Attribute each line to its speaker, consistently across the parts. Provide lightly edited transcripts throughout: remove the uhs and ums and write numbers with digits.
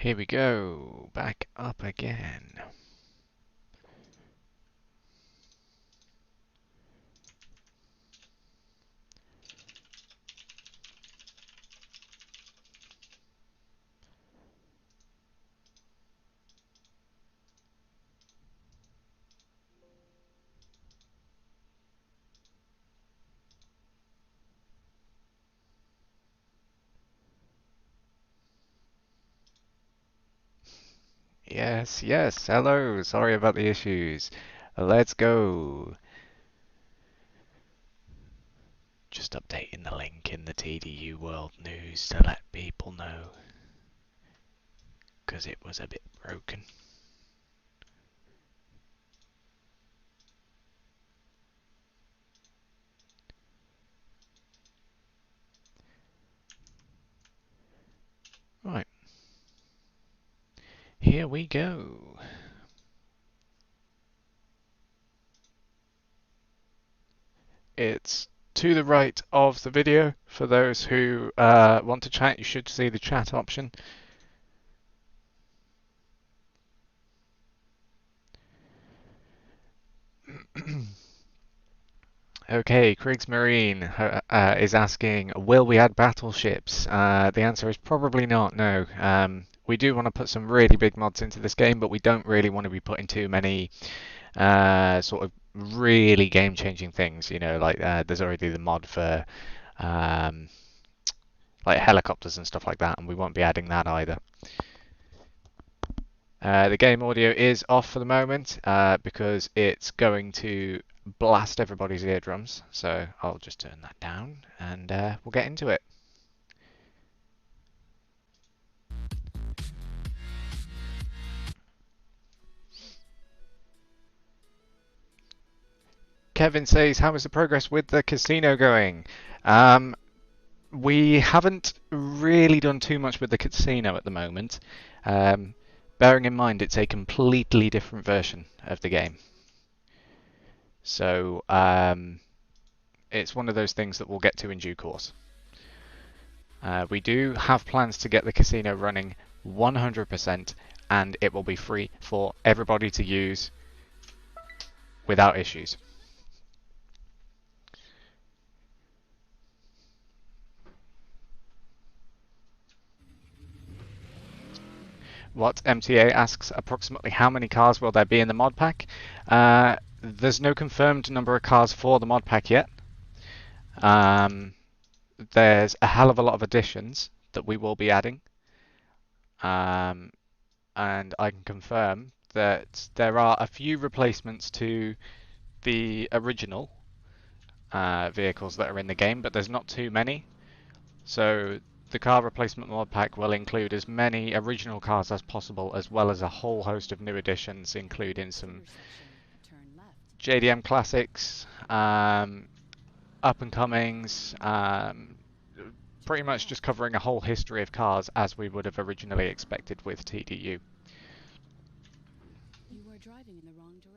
Speaker 1: Here we go, back up again. Yes, yes, hello, sorry about the issues. Let's go. Just updating the link in the TDU World News to let people know, because it was a bit broken. Right, here we go. It's to the right of the video. For those who want to chat, you should see the chat option. Okay, Kriegsmarine is asking, will we add battleships? The answer is probably not, no. We do want to put some really big mods into this game, but we don't really want to be putting too many sort of really game-changing things. You know, like there's already the mod for um, like helicopters and stuff like that, and we won't be adding that either. The game audio is off for the moment because it's going to blast everybody's eardrums. So I'll just turn that down and we'll get into it. Kevin says, how is the progress with the casino going? We haven't really done too much with the casino at the moment. Bearing in mind it's a completely different version of the game. So it's one of those things that we'll get to in due course. We do have plans to get the casino running 100% and it will be free for everybody to use without issues. What MTA asks, approximately how many cars will there be in the mod pack? There's no confirmed number of cars for the mod pack yet. There's a hell of a lot of additions that we will be adding. And I can confirm that there are a few replacements to the original vehicles that are in the game, but there's not too many. So the car replacement mod pack will include as many original cars as possible, as well as a whole host of new additions, including some JDM classics, up and comings, pretty much just covering a whole history of cars as we would have originally expected with TDU.
Speaker 2: You are driving in the wrong direction.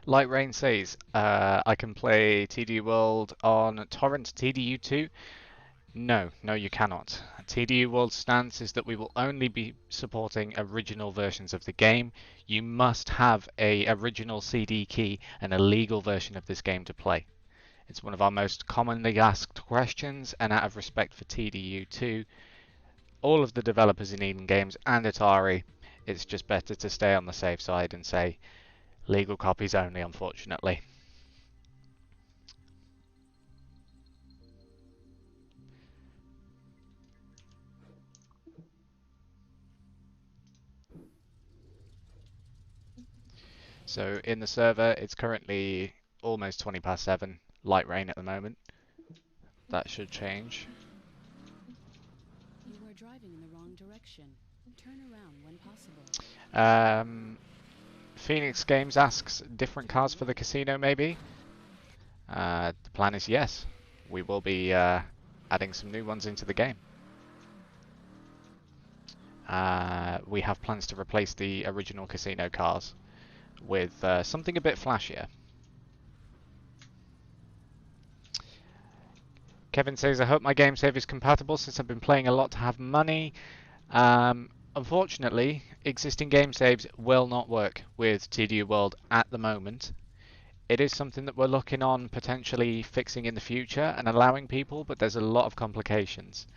Speaker 1: Light Rain says, I can play TDU World on Torrent TDU 2. No, you cannot. TDU World's stance is that we will only be supporting original versions of the game. You must have a original CD key and a legal version of this game to play. It's one of our most commonly asked questions, and out of respect for TDU 2, all of the developers in Eden Games and Atari, it's just better to stay on the safe side and say legal copies only, unfortunately. So in the server, it's currently almost 20 past 7, light rain at the moment. That should change.
Speaker 2: You are driving in the wrong direction. Turn around when possible.
Speaker 1: Phoenix Games asks, different cars for the casino maybe? The plan is yes, we will be adding some new ones into the game. We have plans to replace the original casino cars with something a bit flashier. Kevin says, I hope my game save is compatible since I've been playing a lot to have money. Unfortunately, existing game saves will not work with TDU World at the moment. It is something that we're looking on potentially fixing in the future and allowing people, but there's a lot of complications.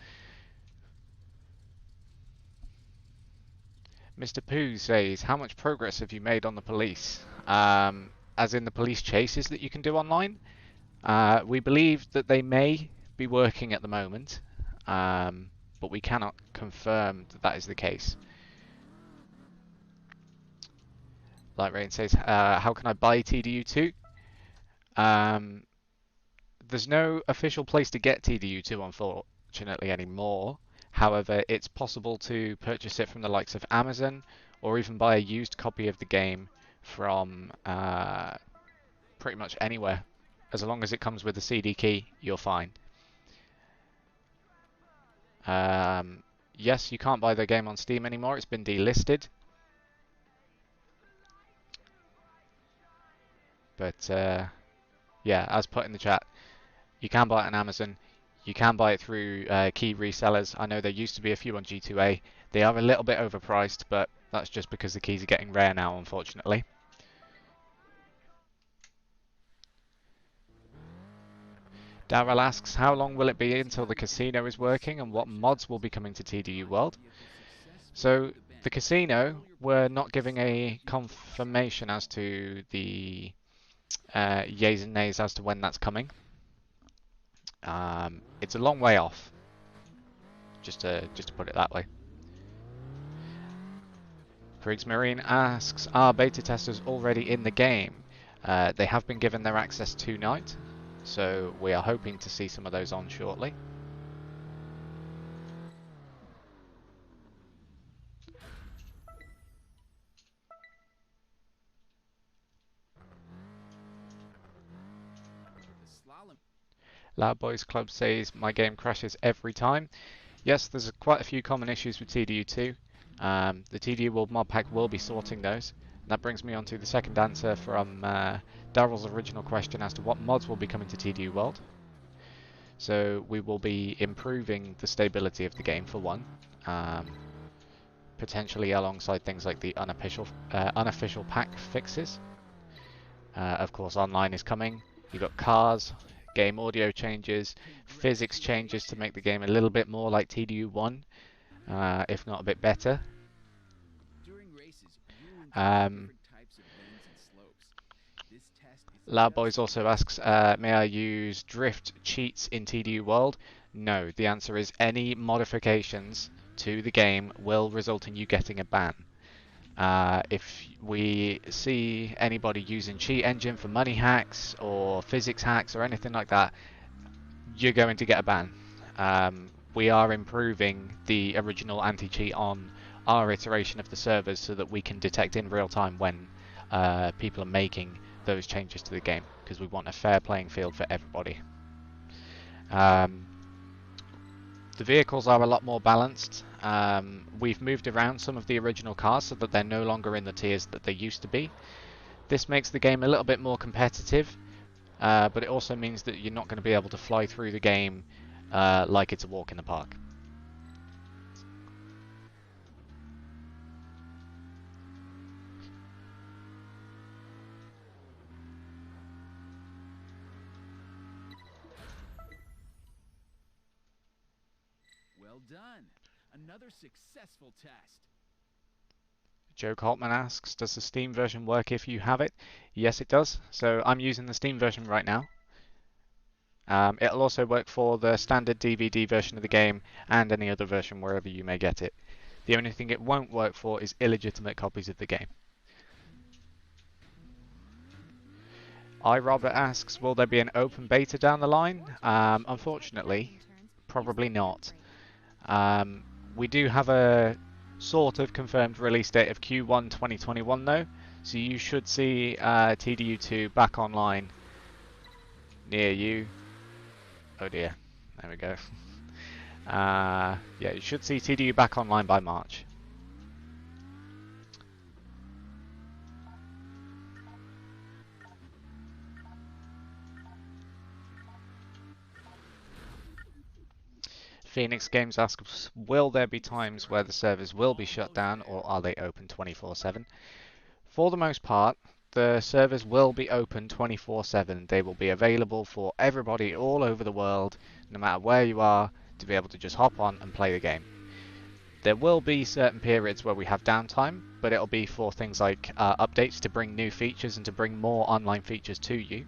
Speaker 1: Mr. Pooh says, how much progress have you made on the police? As in the police chases that you can do online? We believe that they may be working at the moment, but we cannot confirm that that is the case. Light Rain says, how can I buy TDU2? There's no official place to get TDU2, unfortunately, anymore. However, it's possible to purchase it from the likes of Amazon, or even buy a used copy of the game from pretty much anywhere. As long as it comes with a CD key, you're fine. Yes, you can't buy the game on Steam anymore. It's been delisted. But yeah, as put in the chat, you can buy it on Amazon. You can buy it through key resellers. I know there used to be a few on G2A. They are a little bit overpriced, but that's just because the keys are getting rare now, unfortunately. Darrell asks, how long will it be until the casino is working and what mods will be coming to TDU World? So the casino, we're not giving a confirmation as to the yays and nays as to when that's coming. It's a long way off, just to put it that way. Kriegs Marine asks, are beta testers already in the game? They have been given their access tonight, so we are hoping to see some of those on shortly. Loud Boys Club says, my game crashes every time. Yes, there's quite a few common issues with TDU2. The TDU World Modpack will be sorting those. And that brings me on to the second answer from Darrell's original question as to what mods will be coming to TDU World. So we will be improving the stability of the game for one, potentially alongside things like the unofficial pack fixes. Of course, online is coming. You've got cars, game audio changes, physics changes to make the game a little bit more like TDU1, if not a bit better. Loud Boys also asks, may I use drift cheats in TDU World? No, the answer is any modifications to the game will result in you getting a ban. If we see anybody using cheat engine for money hacks or physics hacks or anything like that, you're going to get a ban. We are improving the original anti-cheat on our iteration of the servers so that we can detect in real time when people are making those changes to the game, because we want a fair playing field for everybody. The vehicles are a lot more balanced. We've moved around some of the original cars so that they're no longer in the tiers that they used to be. This makes the game a little bit more competitive, but it also means that you're not going to be able to fly through the game like it's a walk in the park.
Speaker 3: Well done. Another successful test.
Speaker 1: Joe Coltman asks, does the Steam version work if you have it? Yes, it does. So I'm using the Steam version right now. It'll also work for the standard DVD version of the game and any other version wherever you may get it. The only thing it won't work for is illegitimate copies of the game. iRobert asks, will there be an open beta down the line? Unfortunately, probably not. We do have a sort of confirmed release date of Q1 2021 though, so you should see TDU2 back online near you. Oh dear. There we go. Yeah, you should see TDU back online by March. Phoenix Games asks, will there be times where the servers will be shut down or are they open 24/7? For the most part, the servers will be open 24/7. They will be available for everybody all over the world, no matter where you are, to be able to just hop on and play the game. There will be certain periods where we have downtime, but it'll be for things like updates to bring new features and to bring more online features to you.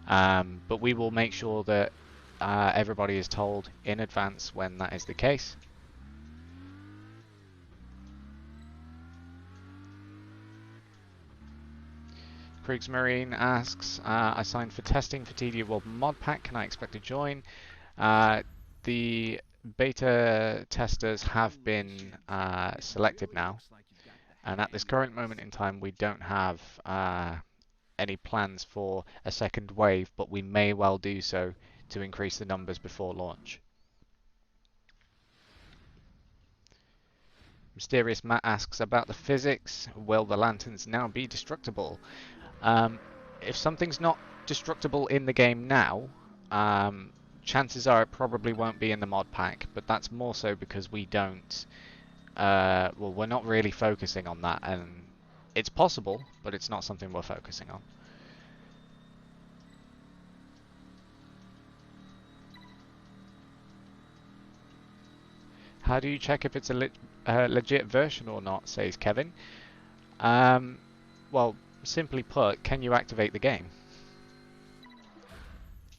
Speaker 1: But we will make sure that everybody is told in advance when that is the case. Kriegsmarine asks, I signed for testing for TDU World Modpack. Can I expect to join? The beta testers have been selected now, and at this current moment in time, we don't have any plans for a second wave, but we may well do so to increase the numbers before launch. Mysterious Matt asks about the physics. Will the lanterns now be destructible? If something's not destructible in the game now, chances are it probably won't be in the mod pack, but that's more so because we don't, well, we're not really focusing on that, and it's possible, but it's not something we're focusing on. How do you check if it's a legit version or not, says Kevin. Well, simply put, can you activate the game?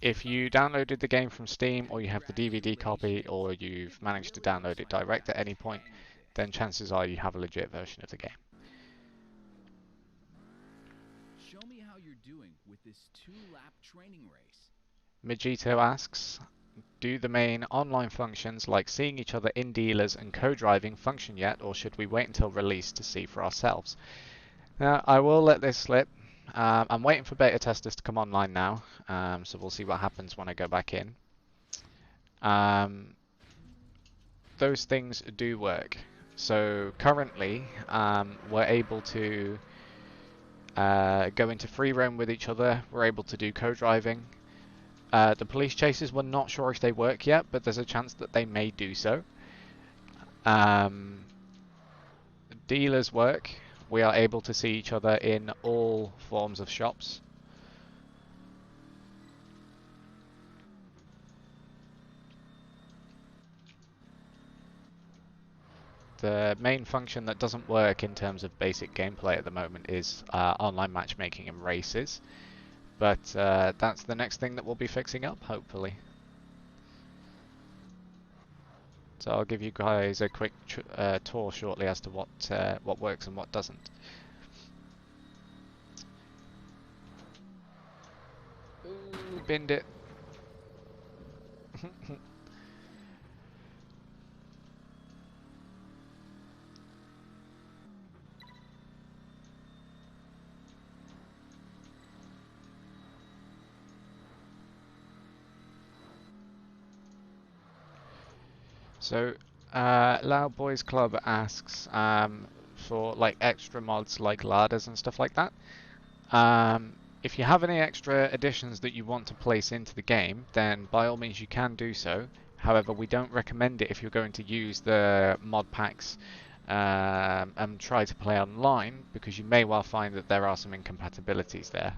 Speaker 1: If you downloaded the game from Steam, or you have the DVD copy, or you've managed to download it direct at any point, then chances are you have a legit version of the game.
Speaker 3: Show me how you're doing with this 2-lap training race.
Speaker 1: Mijito asks, do the main online functions like seeing each other in dealers and co-driving function yet, or should we wait until release to see for ourselves? Now, I will let this slip. I'm waiting for beta testers to come online now, so we'll see what happens when I go back in. Those things do work. So currently, we're able to go into free roam with each other. We're able to do co-driving. The police chases, we're not sure if they work yet, but there's a chance that they may do so. Dealers work. We are able to see each other in all forms of shops. The main function that doesn't work in terms of basic gameplay at the moment is online matchmaking and races. But that's the next thing that we'll be fixing up, hopefully. So I'll give you guys a quick tour shortly as to what works and what doesn't. Ooh, binned it. So, Loud Boys Club asks for like extra mods like ladders and stuff like that. If you have any extra additions that you want to place into the game, then by all means you can do so. However, we don't recommend it if you're going to use the mod packs and try to play online, because you may well find that there are some incompatibilities there.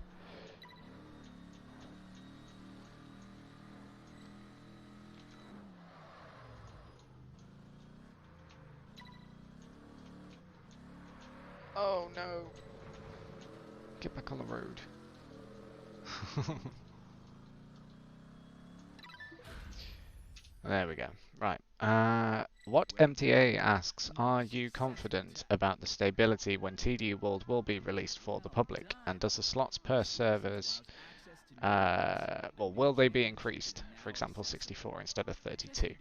Speaker 1: Oh no! Get back on the road. There we go. Right. What MTA asks, are you confident about the stability when TDU World will be released for the public? And does the slots per servers, well, will they be increased? For example, 64 instead of 32.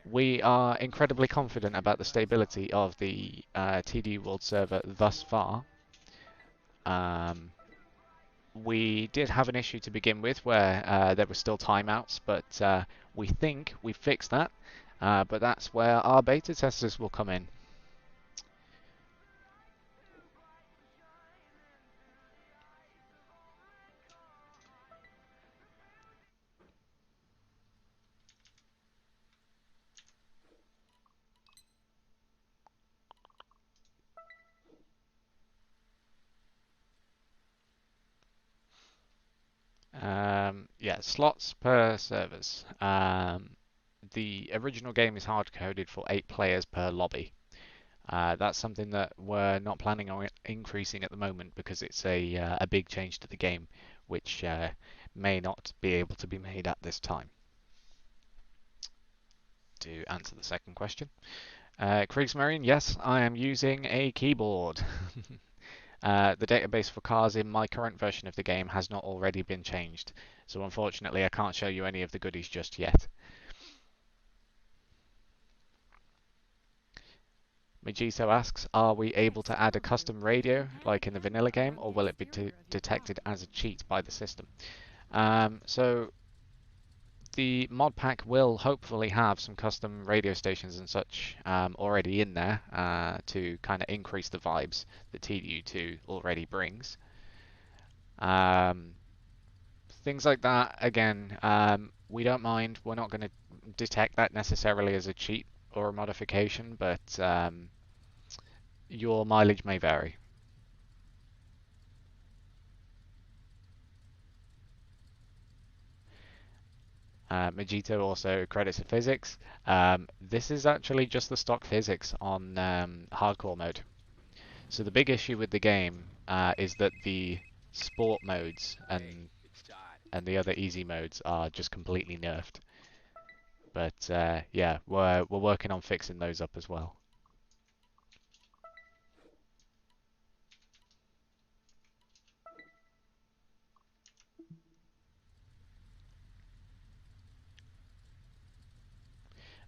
Speaker 1: We are incredibly confident about the stability of the TDU World server thus far. we did have an issue to begin with where there were still timeouts, but we think we fixed that. But that's where our beta testers will come in. Yeah, slots per servers. The original game is hard coded for 8 players per lobby. That's something that we're not planning on increasing at the moment because it's a big change to the game, which may not be able to be made at this time. To answer the second question, Kriegsmarine, yes, I am using a keyboard. The database for cars in my current version of the game has not already been changed, so unfortunately I can't show you any of the goodies just yet. Mojito asks, are we able to add a custom radio like in the vanilla game, or will it be detected as a cheat by the system? So the Modpack will hopefully have some custom radio stations and such already in there to kind of increase the vibes that TDU2 already brings. Things like that, again, we don't mind. We're not going to detect that necessarily as a cheat or a modification, but your mileage may vary. Mojito also credits to physics. This is actually just the stock physics on hardcore mode. So the big issue with the game is that the sport modes and the other easy modes are just completely nerfed. But yeah, we're working on fixing those up as well.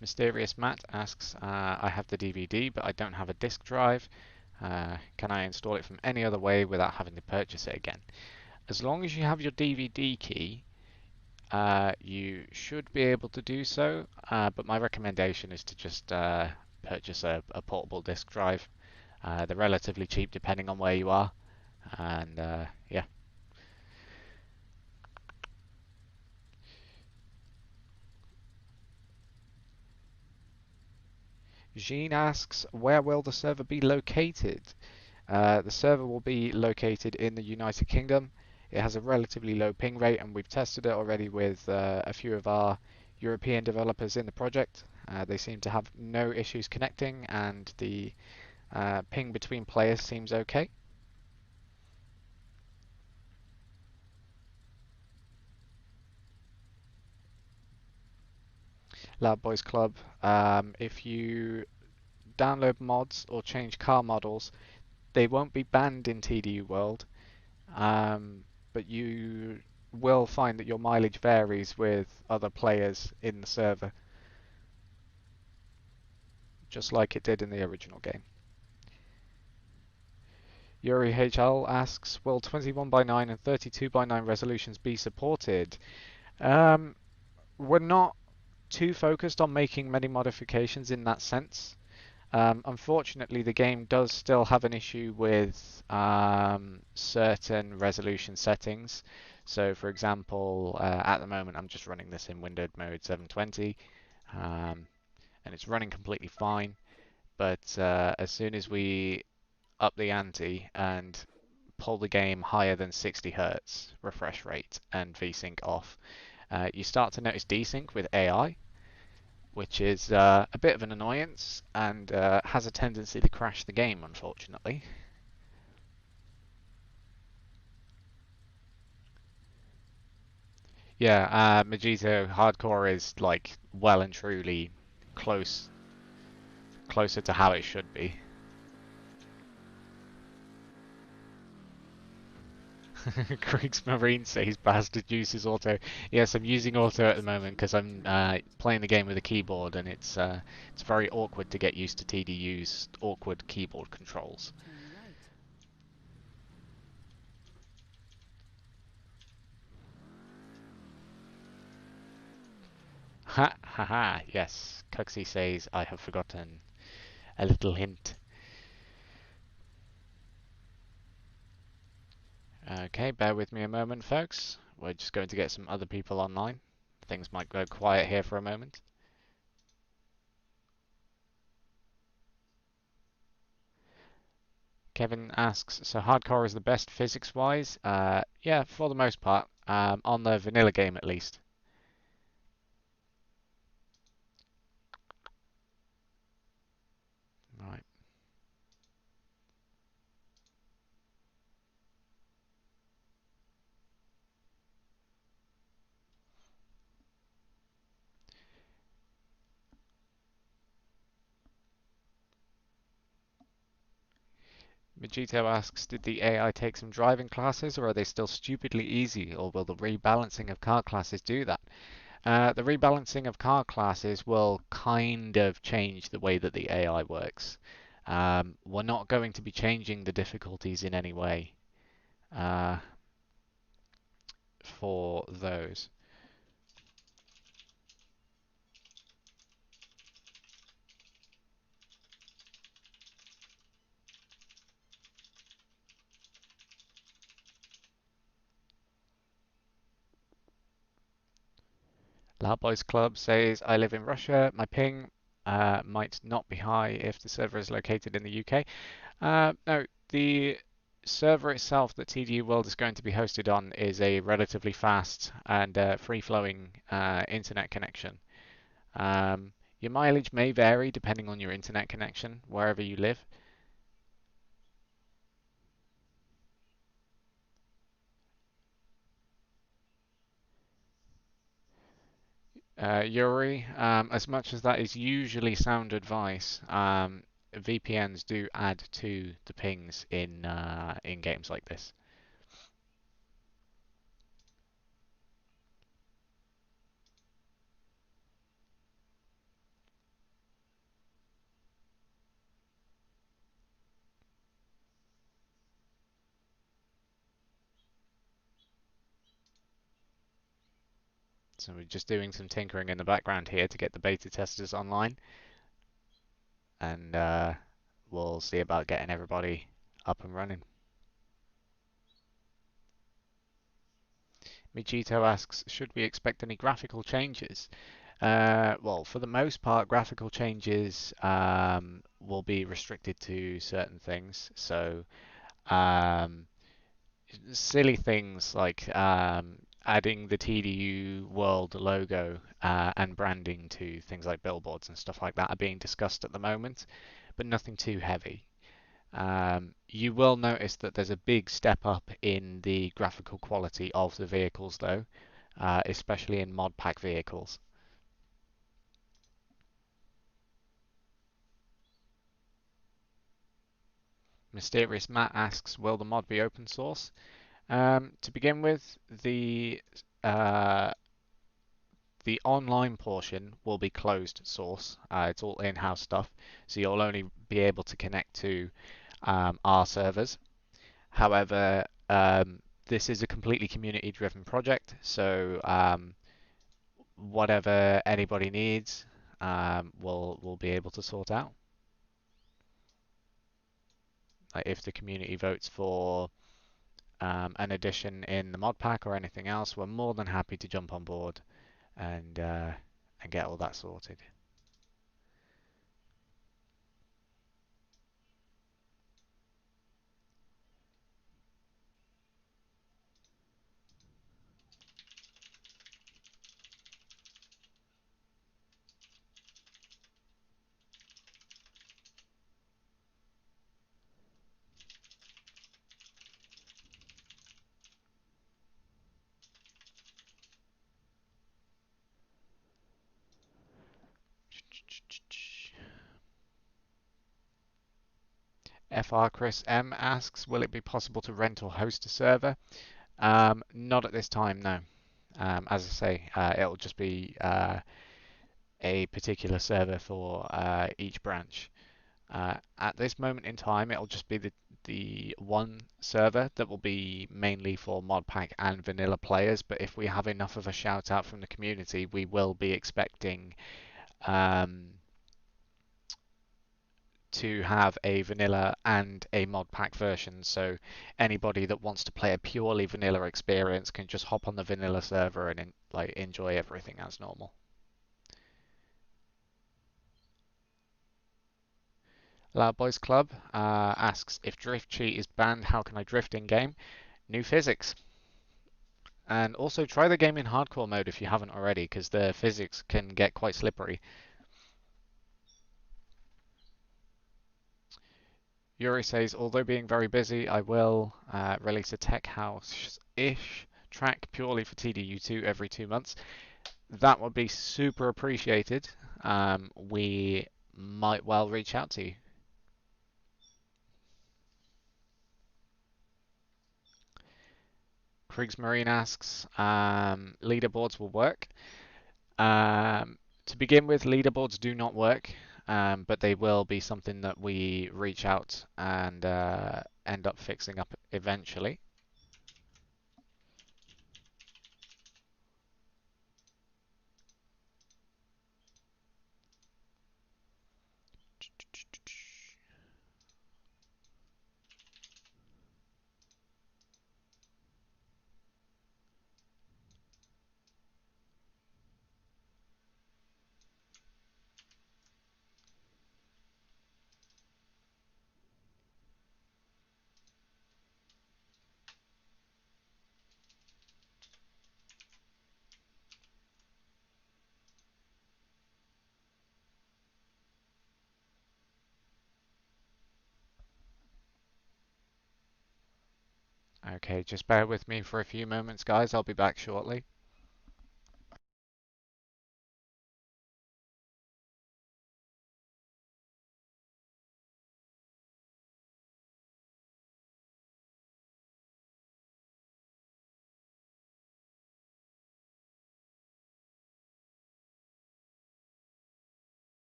Speaker 1: Mysterious Matt asks, I have the DVD, but I don't have a disk drive. Can I install it from any other way without having to purchase it again? As long as you have your DVD key, you should be able to do so, but my recommendation is to just purchase a portable disk drive. They're relatively cheap depending on where you are, and yeah. Jean asks, where will the server be located? The server will be located in the United Kingdom. It has a relatively low ping rate, and we've tested it already with a few of our European developers in the project. They seem to have no issues connecting, and the ping between players seems okay. Loud Boys Club, if you download mods or change car models, they won't be banned in TDU World, but you will find that your mileage varies with other players in the server, just like it did in the original game. Yuri HL asks, will 21:9 and 32:9 resolutions be supported? We're not too focused on making many modifications in that sense. Unfortunately, the game does still have an issue with certain resolution settings. So, for example, at the moment, I'm just running this in windowed mode 720, and it's running completely fine. But as soon as we up the ante and pull the game higher than 60 Hertz refresh rate and VSync off, you start to notice desync with AI, which is a bit of an annoyance and has a tendency to crash the game, unfortunately. Yeah, Mojito Hardcore is like well and truly closer to how it should be. Kriegsmarine says bastard uses auto. Yes, I'm using auto at the moment because I'm playing the game with a keyboard, and it's very awkward to get used to TDU's awkward keyboard controls.
Speaker 2: Turn right.
Speaker 1: Haha, yes. Cuxy says I have forgotten a little hint. Okay, bear with me a moment, folks. We're just going to get some other people online. Things might go quiet here for a moment. Kevin asks, so hardcore is the best physics-wise? Yeah, for the most part. On the vanilla game at least. Right. Vegito asks, did the AI take some driving classes, or are they still stupidly easy, or will the rebalancing of car classes do that? The rebalancing of car classes will kind of change the way that the AI works. We're not going to be changing the difficulties in any way uh, for those. Loud Boys Club says, I live in Russia. My ping might not be high if the server is located in the UK. No, the server itself that TDU World is going to be hosted on is a relatively fast and free-flowing internet connection. Your mileage may vary depending on your internet connection wherever you live. Yuri, as much as that is usually sound advice, VPNs do add to the pings in games like this. So we're just doing some tinkering in the background here to get the beta testers online, and we'll see about getting everybody up and running. Michito asks, should we expect any graphical changes? Well, for the most part, graphical changes will be restricted to certain things. So, um, silly things like adding the TDU World logo and branding to things like billboards and stuff like that are being discussed at the moment, but nothing too heavy. You will notice that there's a big step up in the graphical quality of the vehicles, though, especially in Modpack vehicles. Mysterious Matt asks, will the mod be open source? To begin with, uh, the online portion will be closed source. It's all in-house stuff, so you'll only be able to connect to our servers. However, this is a completely community-driven project, so whatever anybody needs, we'll be able to sort out. Like if the community votes for an addition in the mod pack or anything else, we're more than happy to jump on board and get all that sorted. FR Chris M asks, will it be possible to rent or host a server? Not at this time, no. As I say, it'll just be a particular server for each branch. At this moment in time, it'll just be the one server that will be mainly for Modpack and vanilla players. But if we have enough of a shout out from the community, we will be expecting um, to have a vanilla and a Modpack version. So anybody that wants to play a purely vanilla experience can just hop on the vanilla server and like enjoy everything as normal. Loud Boys Club asks, if drift cheat is banned, how can I drift in game? New physics. And also try the game in hardcore mode if you haven't already, because the physics can get quite slippery. Yuri says, although being very busy, I will release a tech house-ish track purely for TDU2 every 2 months. That would be super appreciated. We might well reach out to you. Kriegsmarine asks, leaderboards will work. To begin with, leaderboards do not work, but they will be something that we reach out and end up fixing up eventually. Okay, just bear with me for a few moments, guys. I'll be back shortly.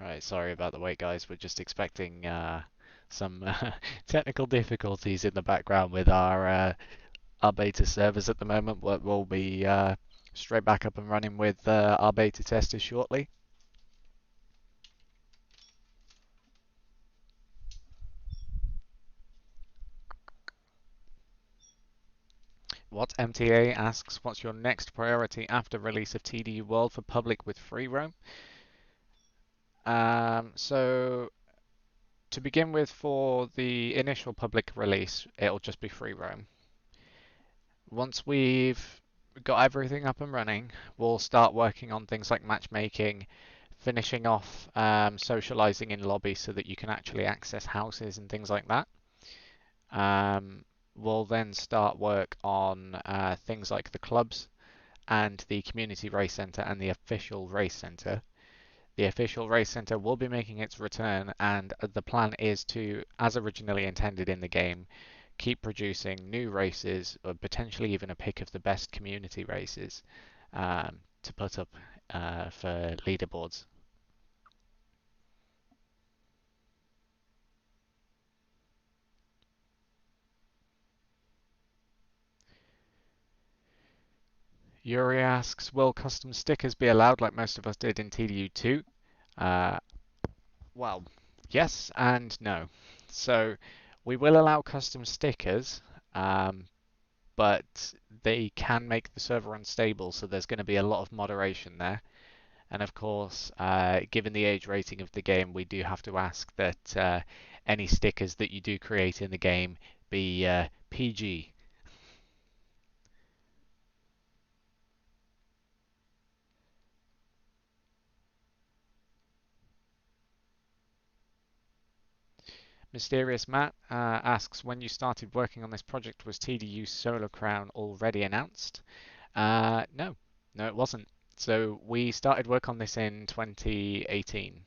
Speaker 1: Alright, sorry about the wait, guys. We're just expecting some technical difficulties in the background with our beta servers at the moment. We'll be straight back up and running with our beta testers shortly. What MTA asks, what's your next priority after release of TDU World for public with free roam? So to begin with, for the initial public release, it'll just be free roam. Once we've got everything up and running, we'll start working on things like matchmaking, finishing off socializing in lobby so that you can actually access houses and things like that. We'll then start work on things like the clubs and the community race centre and the official race centre. The official race centre will be making its return, and the plan is to, as originally intended in the game, keep producing new races, or potentially even a pick of the best community races to put up for leaderboards. Yuri asks, will custom stickers be allowed like most of us did in TDU 2? Well, yes and no. So we will allow custom stickers, but they can make the server unstable, so there's going to be a lot of moderation there. And of course, given the age rating of the game, we do have to ask that any stickers that you do create in the game be PG. Mysterious Matt asks, when you started working on this project, was TDU Solar Crown already announced? No, no, it wasn't. So we started work on this in 2018.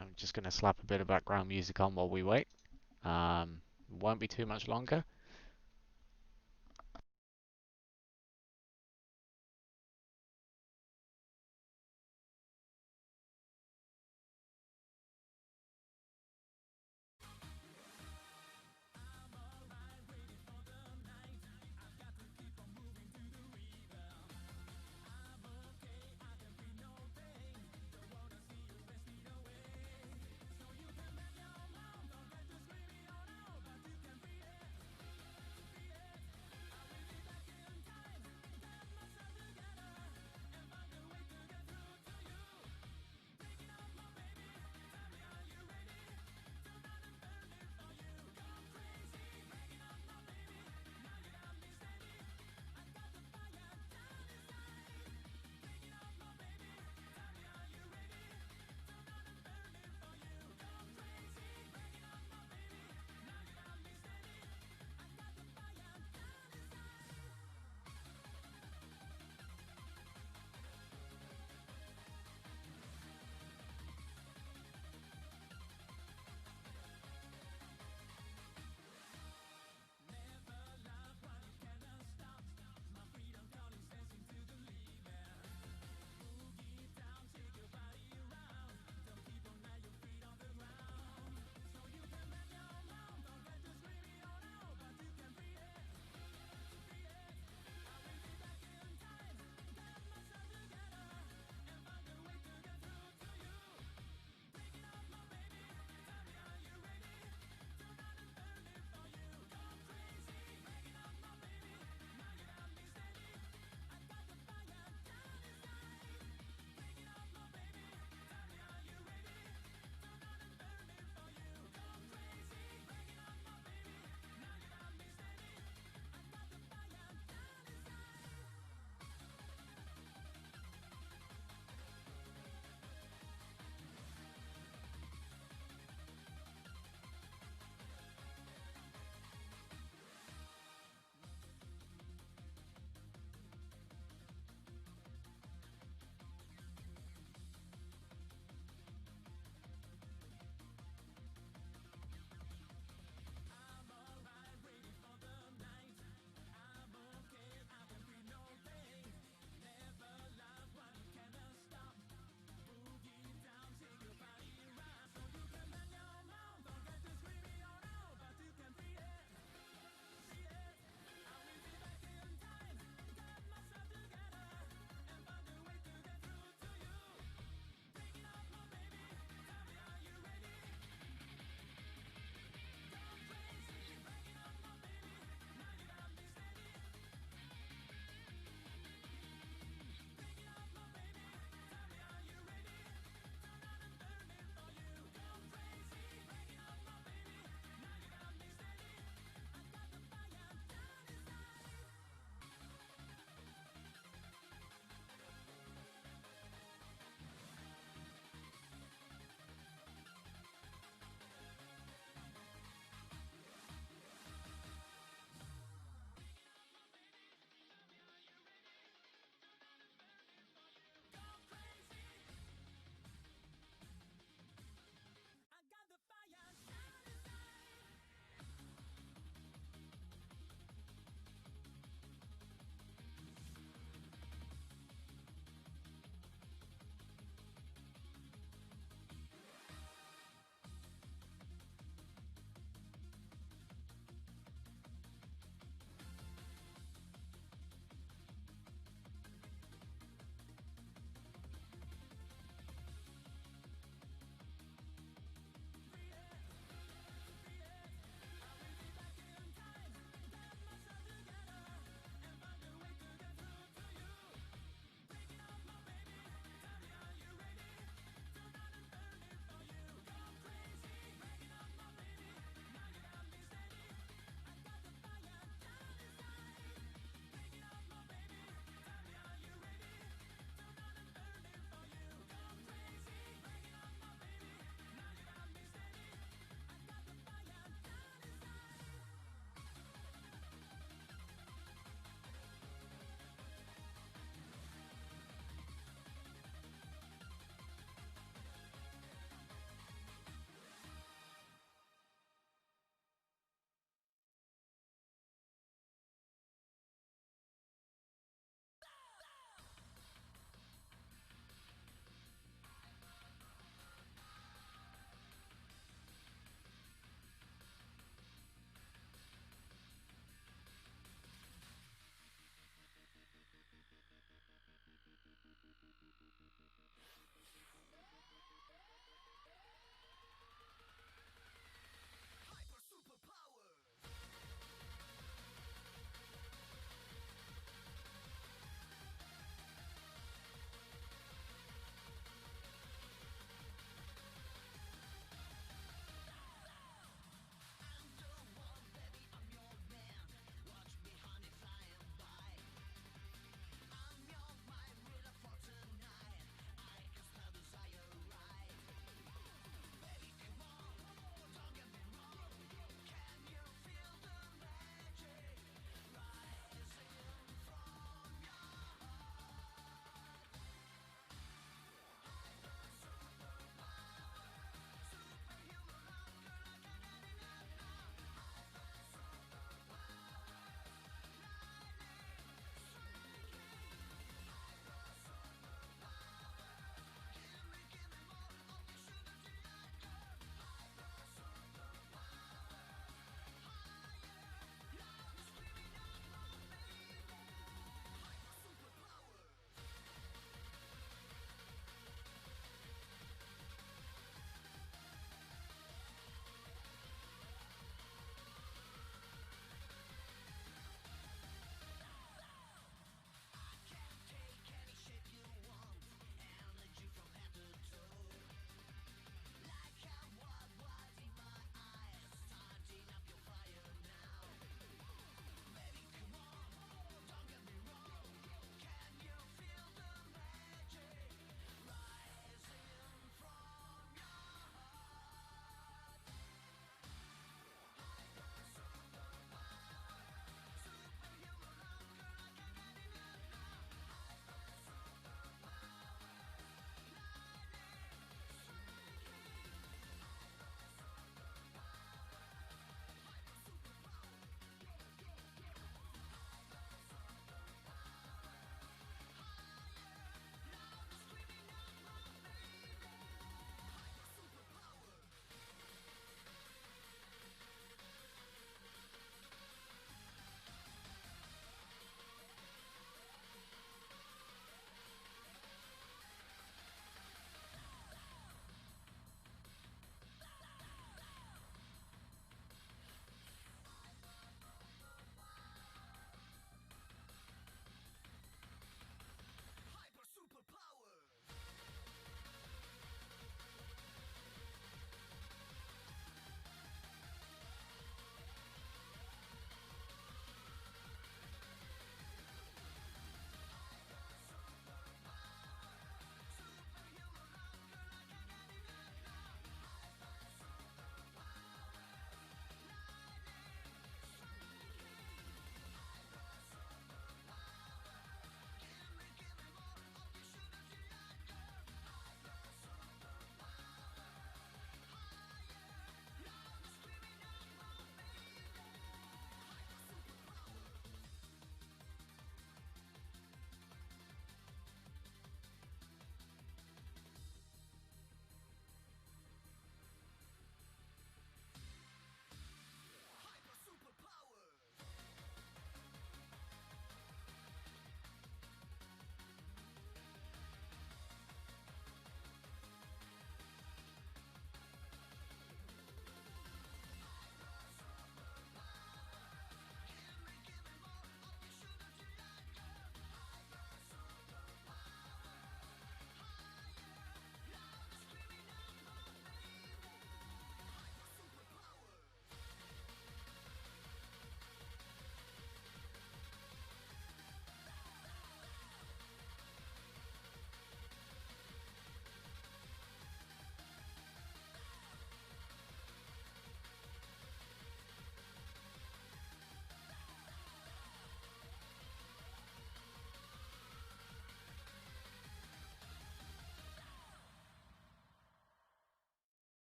Speaker 1: I'm just going to slap a bit of background music on while we wait. Won't be too much longer.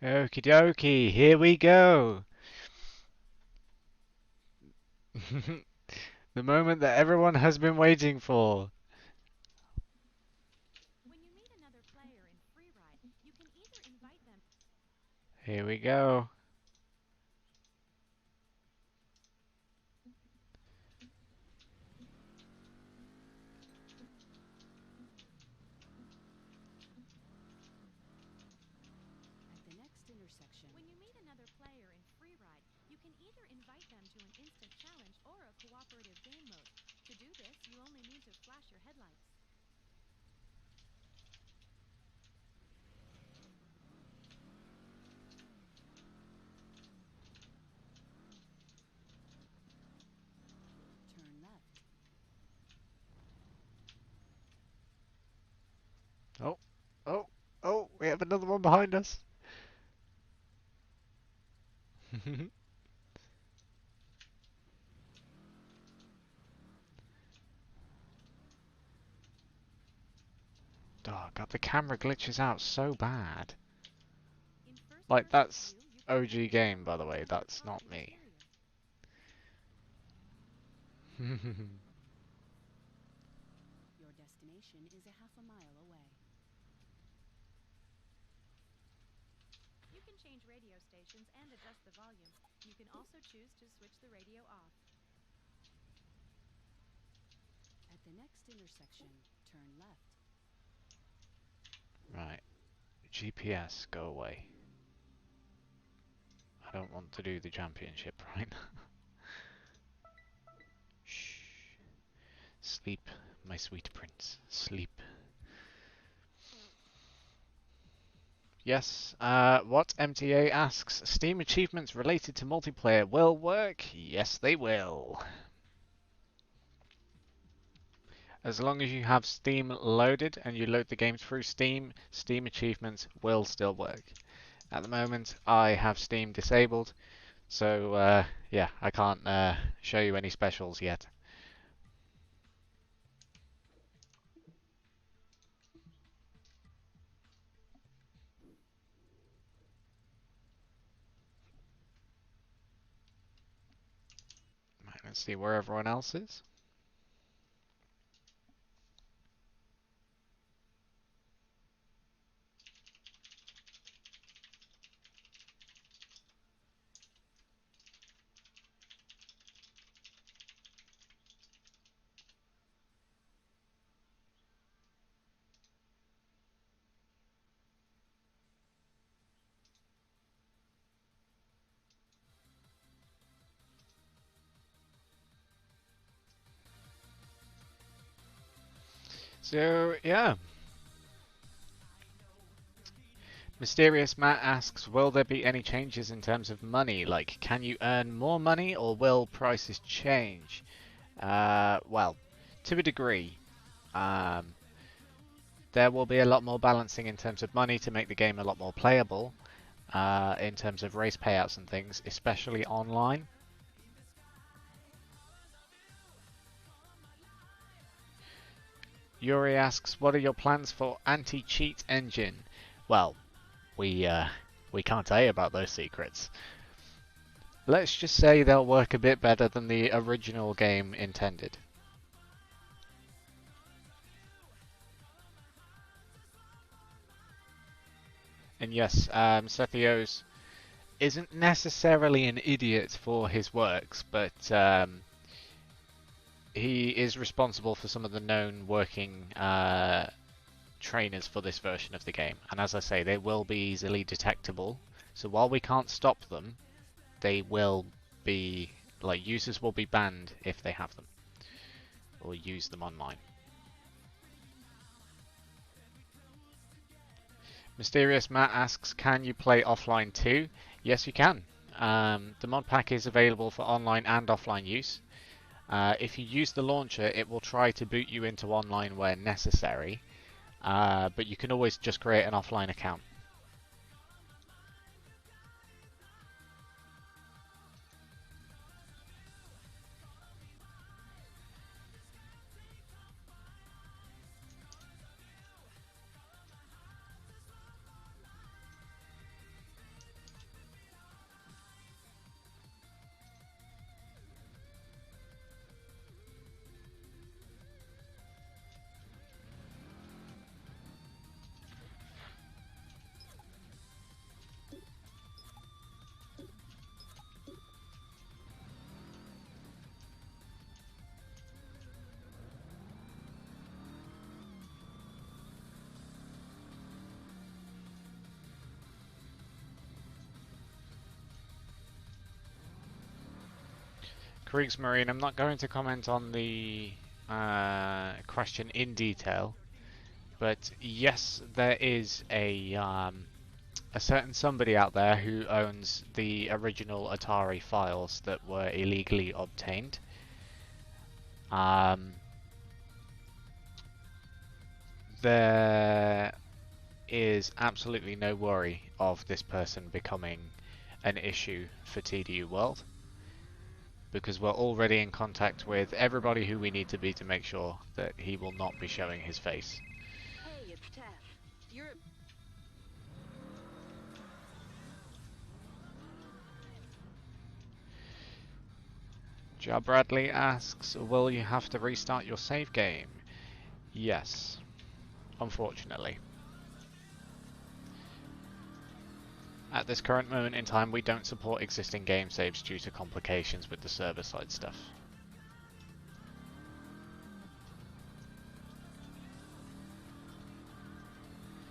Speaker 1: Okie dokie, here we go. The moment that everyone has been waiting for.
Speaker 4: When you meet another player in Freeride, you can either invite them.
Speaker 1: Here we go.
Speaker 2: At the next intersection,
Speaker 4: When you meet another player in Freeride, you can either invite them to an instant challenge or a cooperative game mode. To do this, you only need to flash your headlights.
Speaker 2: turn left.
Speaker 1: Oh, oh, oh, we have another one behind us. Oh god, the camera glitches out so bad.
Speaker 4: In
Speaker 1: Like,
Speaker 4: first-person
Speaker 1: that's
Speaker 4: view, you can
Speaker 1: OG
Speaker 4: navigate
Speaker 1: game, by the
Speaker 4: around
Speaker 1: way,
Speaker 4: the
Speaker 1: that's
Speaker 4: car's
Speaker 1: not me.
Speaker 4: interior.
Speaker 2: Your destination is a half a mile away.
Speaker 4: You can change radio stations and adjust the volume. You can also choose to switch the radio off.
Speaker 2: At the next intersection, turn left.
Speaker 1: Right. GPS, go away. I don't want to do the championship right now. Shh. Sleep, my sweet prince. Sleep. Yes, what MTA asks, Steam achievements related to multiplayer will work? Yes, they will. As long as you have Steam loaded and you load the game through Steam, Steam achievements will still work. At the moment, I have Steam disabled, so yeah, I can't show you any specials yet. Right, let's see where everyone else is. So, yeah. Mysterious Matt asks, will there be any changes in terms of money? Like, can you earn more money or will prices change? Well, to a degree. Um, there will be a lot more balancing in terms of money to make the game a lot more playable, in terms of race payouts and things, especially online. Yuri asks, what are your plans for anti-cheat engine? Well, we can't tell you about those secrets. Let's just say they'll work a bit better than the original game intended. And yes, Sethios isn't necessarily an idiot for his works, but he is responsible for some of the known working trainers for this version of the game. And as I say, they will be easily detectable. So while we can't stop them, they will be, like, users will be banned if they have them or use them online. Mysterious Matt asks, can you play offline too? Yes, you can. The Modpack is available for online and offline use. If you use the launcher, it will try to boot you into online where necessary, but you can always just create an offline account. Kriegsmarine, I'm not going to comment on the question in detail, but yes, there is a certain somebody out there who owns the original Atari files that were illegally obtained. There is absolutely no worry of this person becoming an issue for TDU World, because we're already in contact with everybody who we need to be to make sure that he will not be showing his face.
Speaker 5: Hey, it's Tess. You're...
Speaker 1: Ja Bradley asks, will you have to restart your save game? Yes, unfortunately. At this current moment in time, we don't support existing game saves due to complications with the server-side stuff.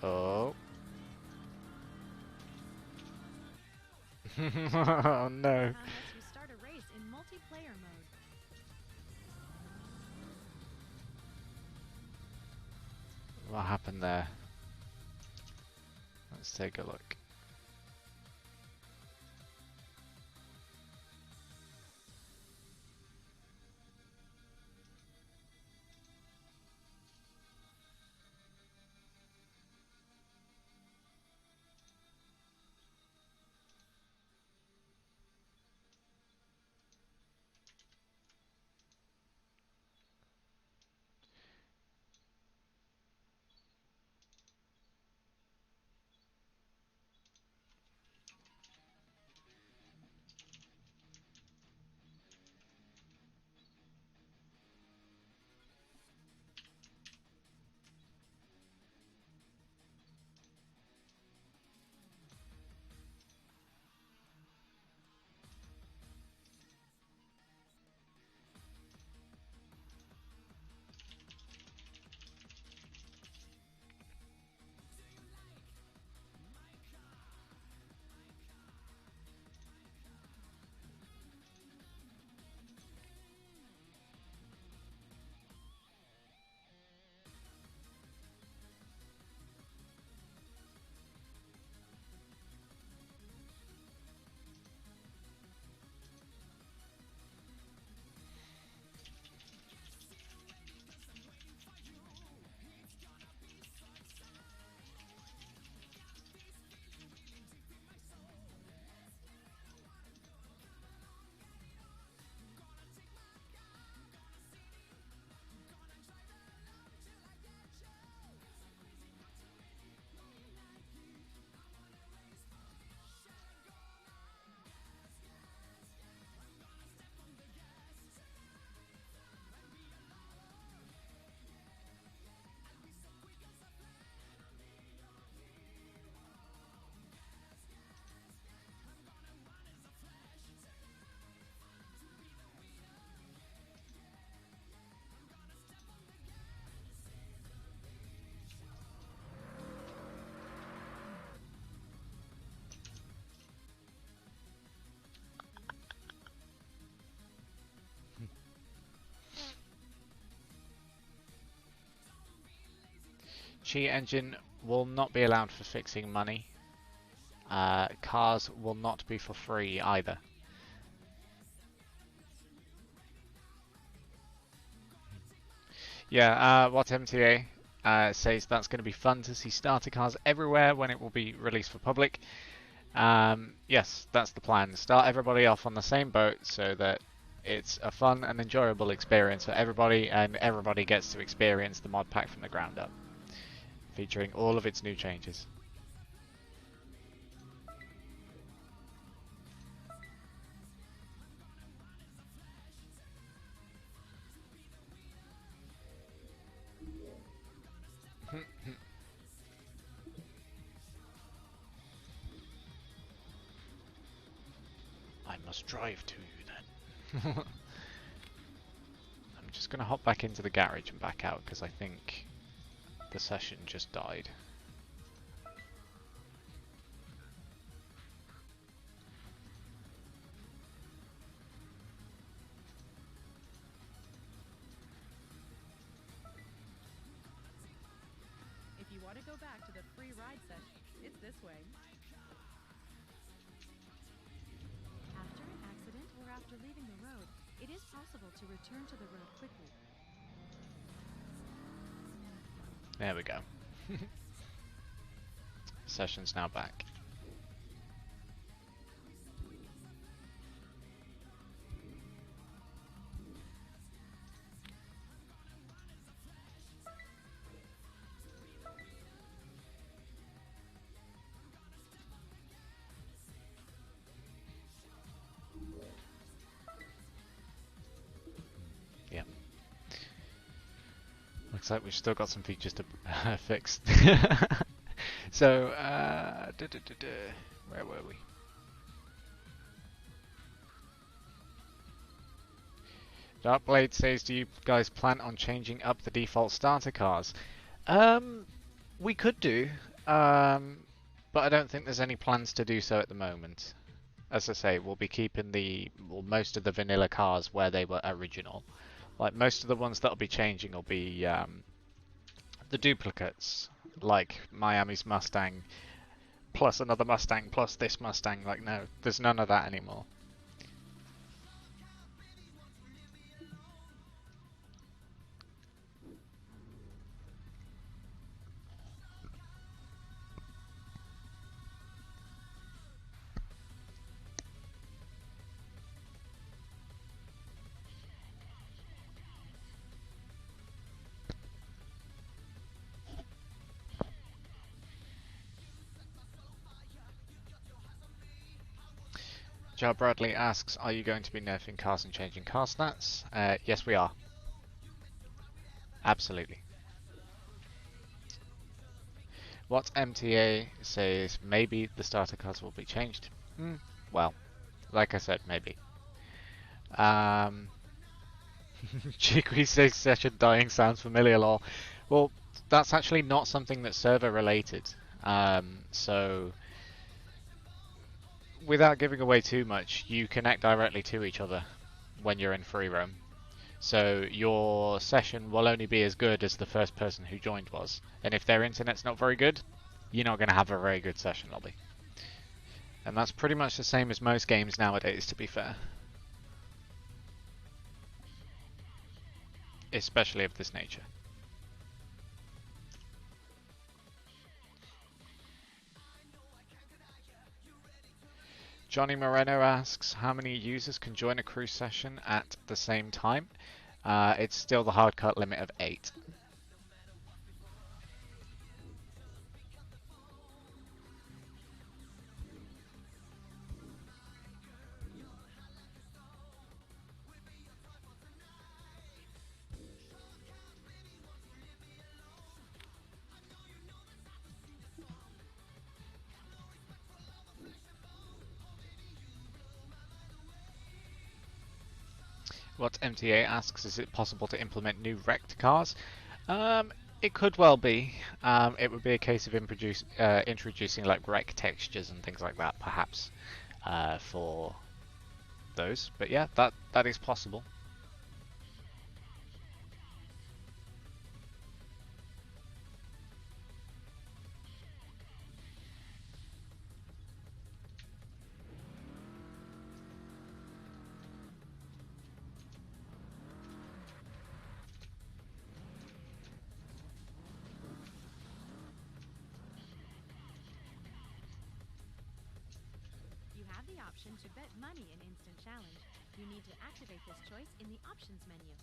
Speaker 1: Oh. Oh no.
Speaker 4: Unless you start a race in multiplayer mode.
Speaker 1: What happened there? Let's take a look. Cheat engine will not be allowed for fixing money. Cars will not be for free either. Yeah, what MTA says that's going to be fun to see starter cars everywhere when it will be released for public. Yes, that's the plan. Start everybody off on the same boat so that it's a fun and enjoyable experience for everybody, and everybody gets to experience the mod pack from the ground up, featuring all of its new changes. I must drive to you then. I'm just going to hop back into the garage and back out because I think the session just died.
Speaker 2: free ride session. It's this way.
Speaker 4: After an accident or after leaving the road, it is possible to return to the road quickly.
Speaker 1: There we go. Session's now back. Yep. Looks like we've still got some features to fix. So, where were we? Darkblade says, do you guys plan on changing up the default starter cars? We could do, but I don't think there's any plans to do so at the moment. As I say, we'll be keeping most of the vanilla cars where they were original. Like, most of the ones that'll be changing will be the duplicates, like Miami's Mustang, plus another Mustang, plus this Mustang. Like, no, there's none of that anymore. Joe Bradley asks, are you going to be nerfing cars and changing car stats? Yes, we are. Absolutely. What MTA says, maybe the starter cars will be changed. Well, like I said, maybe. Chicory says session dying sounds familiar, lol. Well, that's actually not something that's server related. So without giving away too much, you connect directly to each other when you're in free roam. So your session will only be as good as the first person who joined was. And if their internet's not very good, you're not going to have a very good session lobby. And that's pretty much the same as most games nowadays, to be fair. Especially of this nature. Johnny Moreno asks, how many users can join a crew session at the same time? It's still the hard cut limit of 8. What MTA asks, is it possible to implement new wrecked cars? It could well be. It would be a case of introducing like wreck textures and things like that, perhaps, for those. But yeah, that is possible.
Speaker 4: You have the option to bet money in Instant Challenge. You need to activate this choice in the options menu.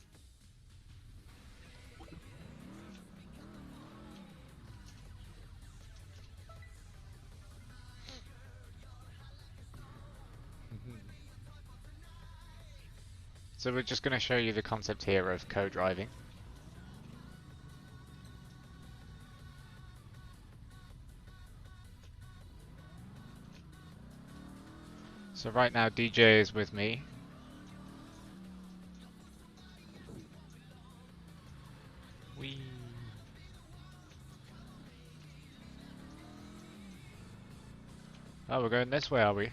Speaker 1: So we're just going to show you the concept here of co-driving. So right now DJ is with me. Whee. Oh, we're going this way, are we?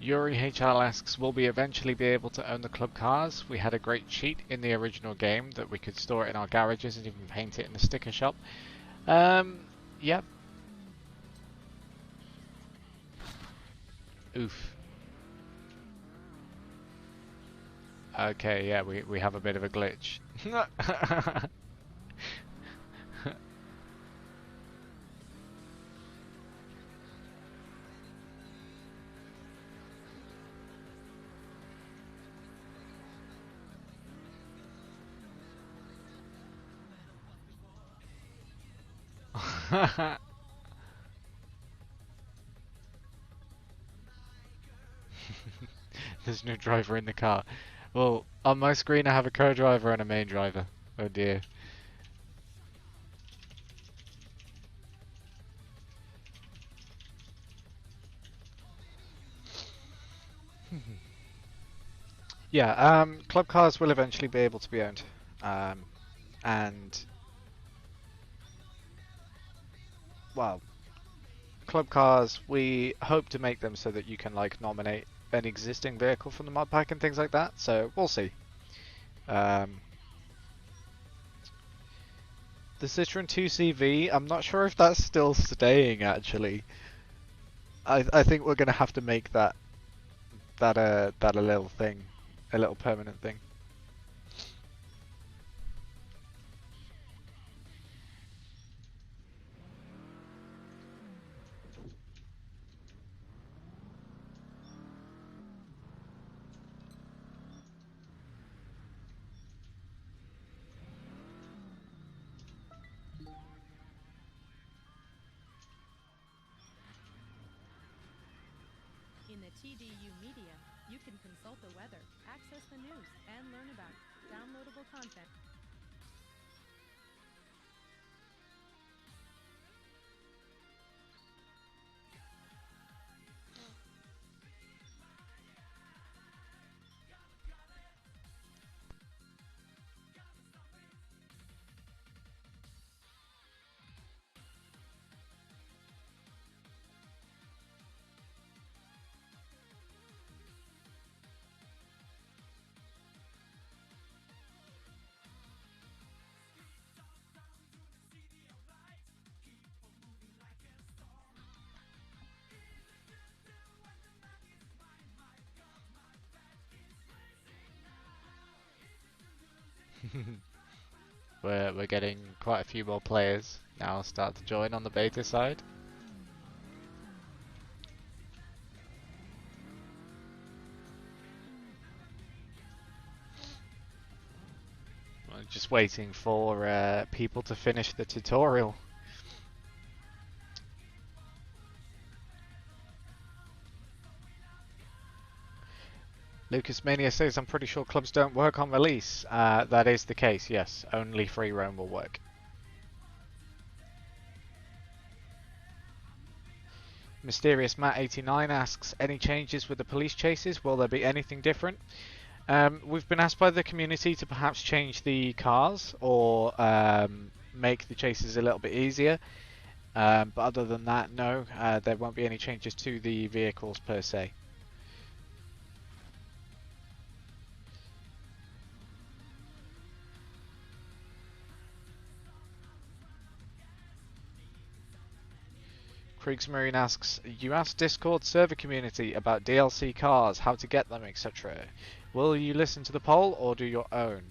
Speaker 1: Yuri HL asks, will we eventually be able to own the club cars? We had a great cheat in the original game that we could store it in our garages and even paint it in the sticker shop. Yeah. Oof. Okay, yeah, we have a bit of a glitch. There's no driver in the car. Well, on my screen I have a co-driver and a main driver. Oh dear. Yeah, club cars will eventually be able to be owned. And, well, club cars, we hope to make them so that you can, like, nominate an existing vehicle from the mod pack and things like that, so we'll see. The Citroen 2CV, I'm not sure if that's still staying, actually. I think we're going to have to make that a little thing, a little permanent thing.
Speaker 4: In the TDU media, you can consult the weather, access the news, and learn about downloadable content.
Speaker 1: We're getting quite a few more players now start to join on the beta side. I'm just waiting for people to finish the tutorial. Lucas Mania says, I'm pretty sure clubs don't work on release. That is the case, yes. Only free roam will work. Mysterious Matt 89 asks, any changes with the police chases? Will there be anything different? We've been asked by the community to perhaps change the cars or make the chases a little bit easier. But other than that, no, there won't be any changes to the vehicles per se. Kriegsmarine asks, you asked Discord server community about DLC cars, how to get them, etc. Will you listen to the poll or do your own?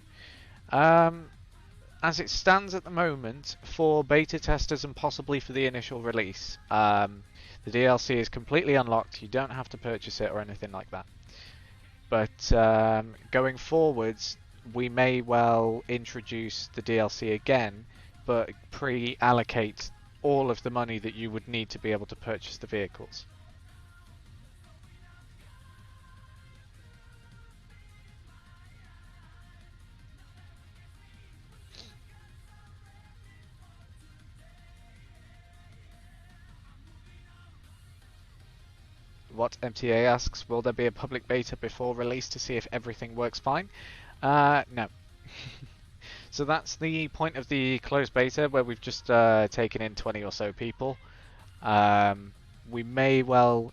Speaker 1: As it stands at the moment, for beta testers and possibly for the initial release, the DLC is completely unlocked. You don't have to purchase it or anything like that. But going forwards, we may well introduce the DLC again, but pre-allocate all of the money that you would need to be able to purchase the vehicles. What MTA asks, will there be a public beta before release to see if everything works fine? No. So that's the point of the closed beta, where we've just taken in 20 or so people. We may well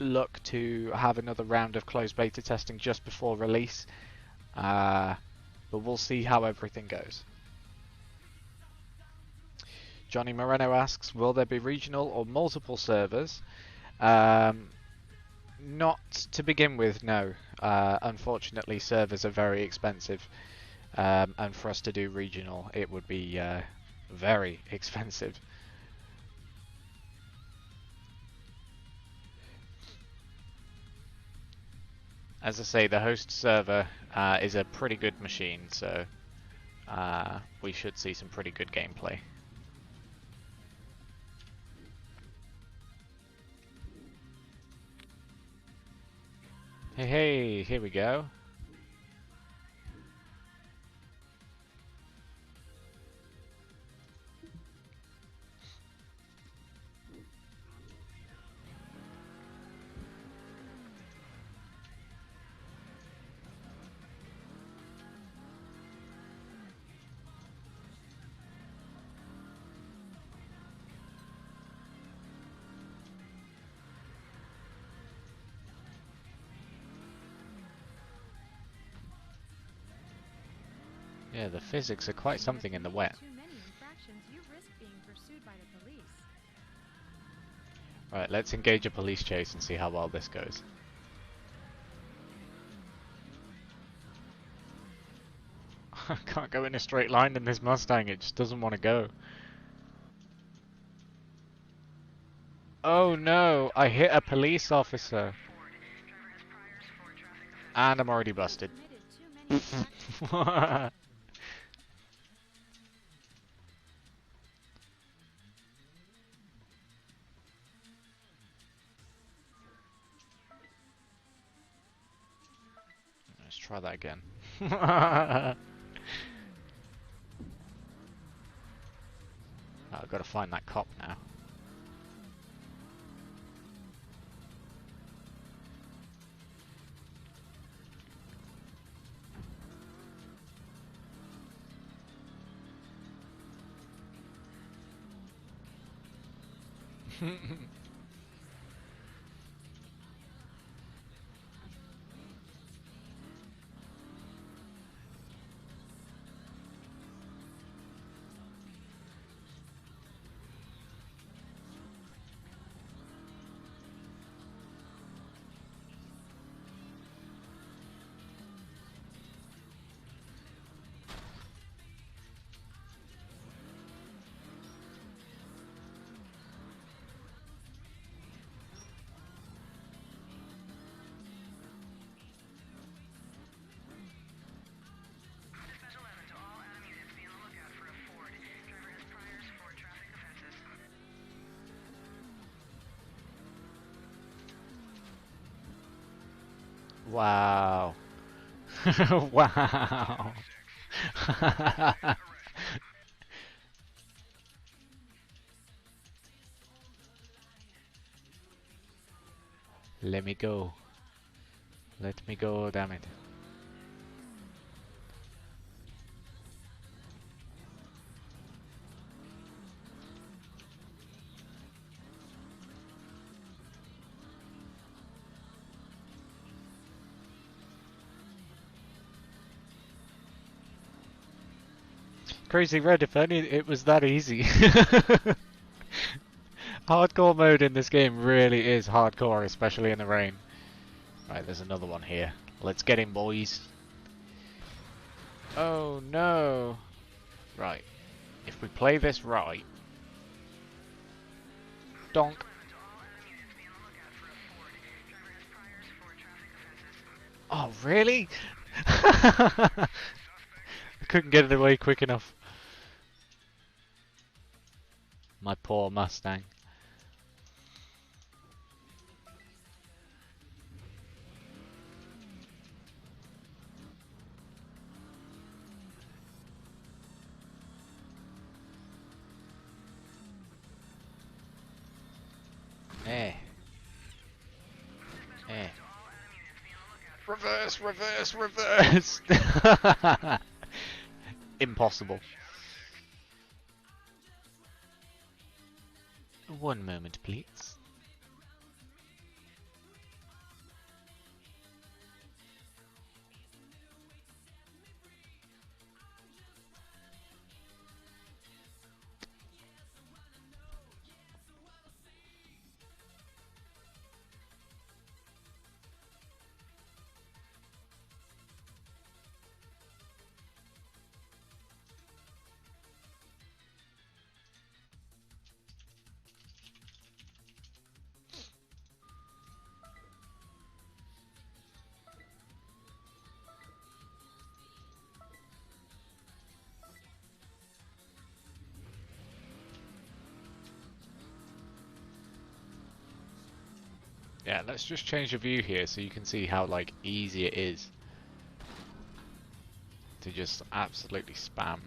Speaker 1: look to have another round of closed beta testing just before release, but we'll see how everything goes. Johnny Moreno asks, will there be regional or multiple servers? Not to begin with, no. Unfortunately, servers are very expensive, and for us to do regional, it would be very expensive. As I say, the host server is a pretty good machine, so we should see some pretty good gameplay. Hey, hey, here we go. Yeah, the physics are quite something in the wet.
Speaker 4: Too many infractions, you risk being pursued by the police.
Speaker 1: Right, let's engage a police chase and see how well this goes. I can't go in a straight line in this Mustang, it just doesn't want to go. Oh no, I hit a police officer. And I'm already busted.
Speaker 4: Committed too many infractions.
Speaker 1: Let's try that again. I've got to find that cop now. Wow. Wow. Let me go. Let me go, damn it. Crazy Red, if only it was that easy. Hardcore mode in this game really is hardcore, especially in the rain. Right, there's another one here. Let's get him, boys. Oh no. Right. If we play this right. Donk. Oh, really? I couldn't get it away quick enough. My poor Mustang. Eh. Eh. Reverse, reverse, reverse! Impossible. One moment, please. Yeah, let's just change the view here so you can see how like easy it is to just absolutely spam.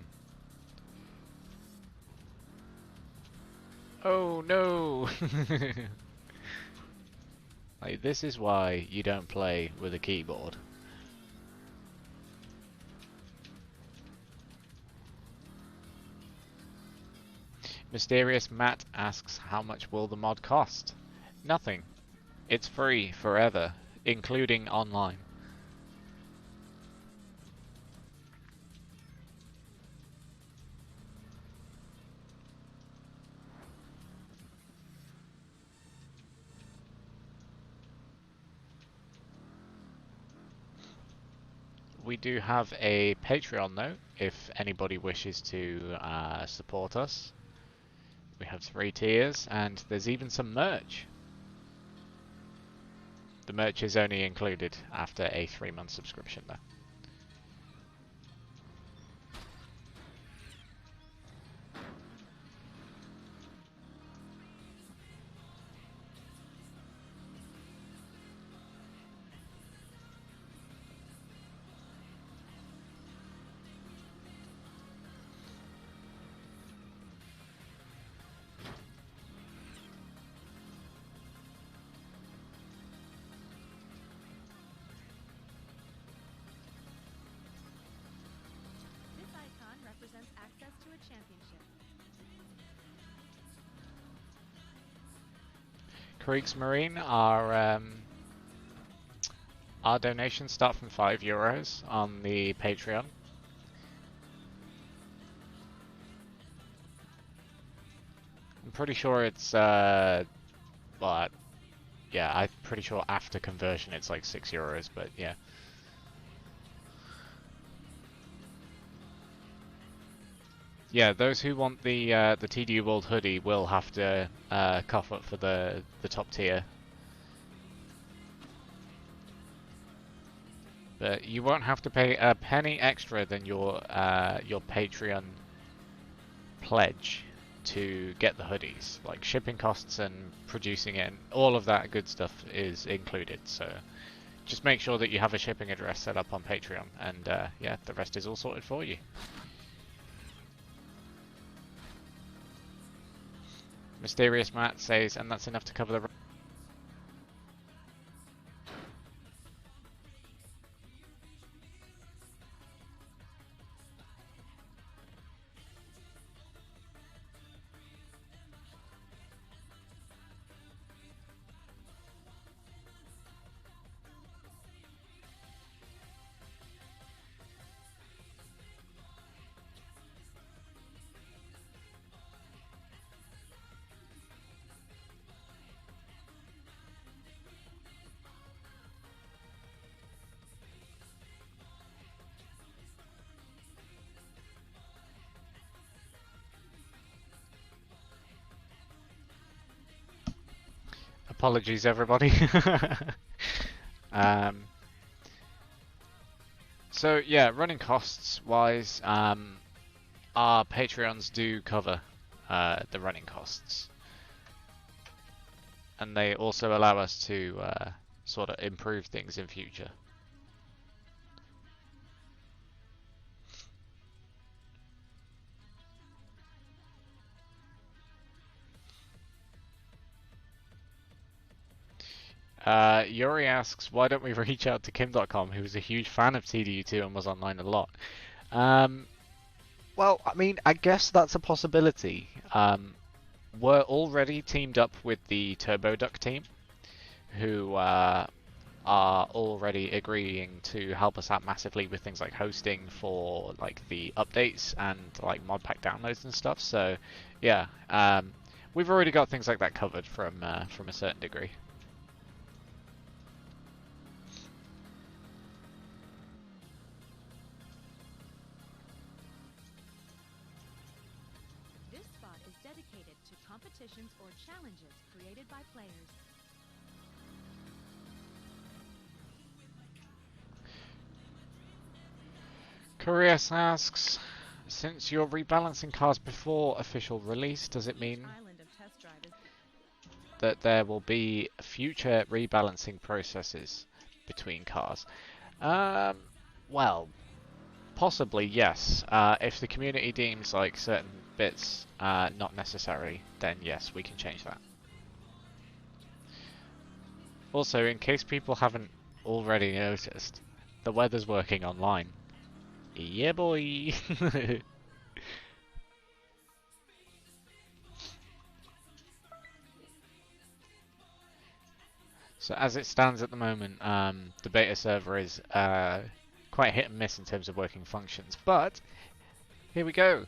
Speaker 1: Oh no! Like, this is why you don't play with a keyboard. Mysterious Matt asks, how much will the mod cost? Nothing. It's free forever, including online. We do have a Patreon though, if anybody wishes to support us. We have 3 tiers, and there's even some merch. The merch is only included after a 3-month subscription though.
Speaker 4: This icon represents access to a championship.
Speaker 1: Kriegsmarine, our donations start from €5 on the Patreon. I'm pretty sure it's but yeah, I'm pretty sure after conversion it's like €6, but yeah. Yeah, those who want the TDU World hoodie will have to cough up for the top tier. But you won't have to pay a penny extra than your Patreon pledge to get the hoodies. Like shipping costs and producing it, and all of that good stuff is included. So just make sure that you have a shipping address set up on Patreon, and yeah, the rest is all sorted for you. Mysterious Matt says, and that's enough to cover the... Apologies, everybody. um, so yeah, running costs wise, our Patreons do cover the running costs, and they also allow us to sort of improve things in future. Yuri asks, why don't we reach out to Kim.com, who was a huge fan of TDU2 and was online a lot? Well, I mean, I guess that's a possibility. We're already teamed up with the TurboDuck team, who are already agreeing to help us out massively with things like hosting for like the updates and like Modpack downloads and stuff. So, yeah, we've already got things like that covered from a certain degree.
Speaker 4: Dedicated to competitions or challenges created by players.
Speaker 1: Curious asks, since you're rebalancing cars before official release, does it mean... that there will be future rebalancing processes between cars? Um, well, possibly yes. If the community deems like certain bits not necessary, then yes, we can change that. Also, in case people haven't already noticed, the weather's working online. Yeah, boy. So as it stands at the moment, the beta server is quite hit and miss in terms of working functions, but here we go.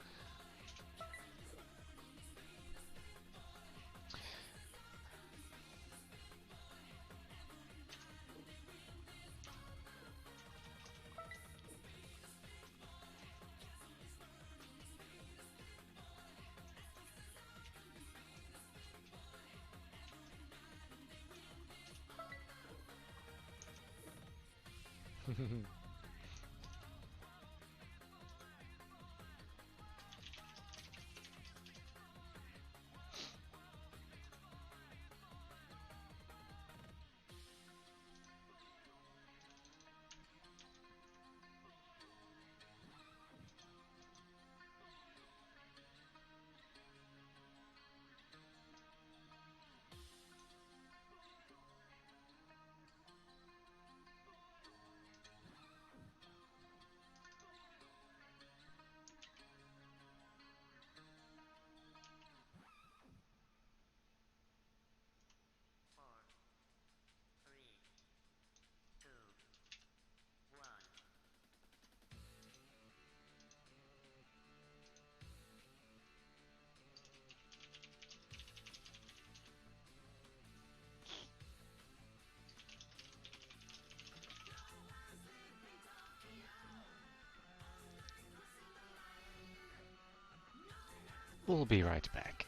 Speaker 1: We'll be right back.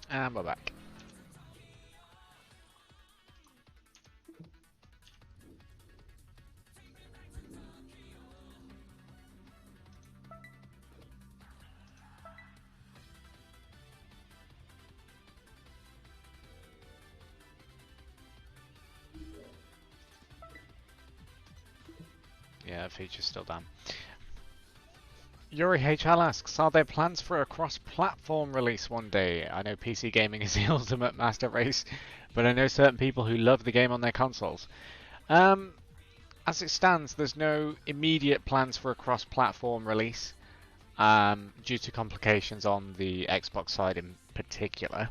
Speaker 1: And we're back. Yeah, feature's still down. Yuri HL asks, are there plans for a cross-platform release one day? I know PC gaming is the ultimate master race, but I know certain people who love the game on their consoles. As it stands, there's no immediate plans for a cross-platform release, due to complications on the Xbox side in particular.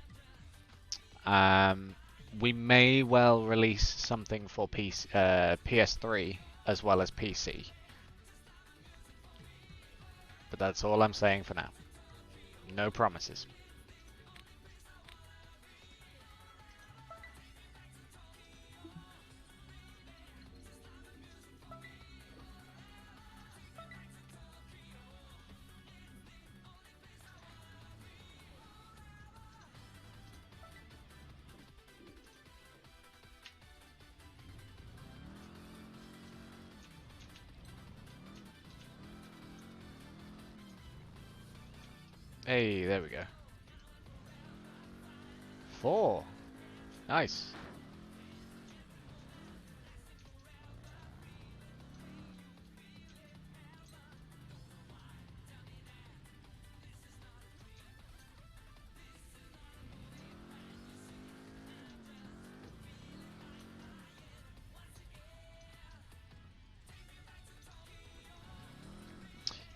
Speaker 1: We may well release something for PS3 as well as PC. But that's all I'm saying for now. No promises. Hey, there we go. 4. Nice.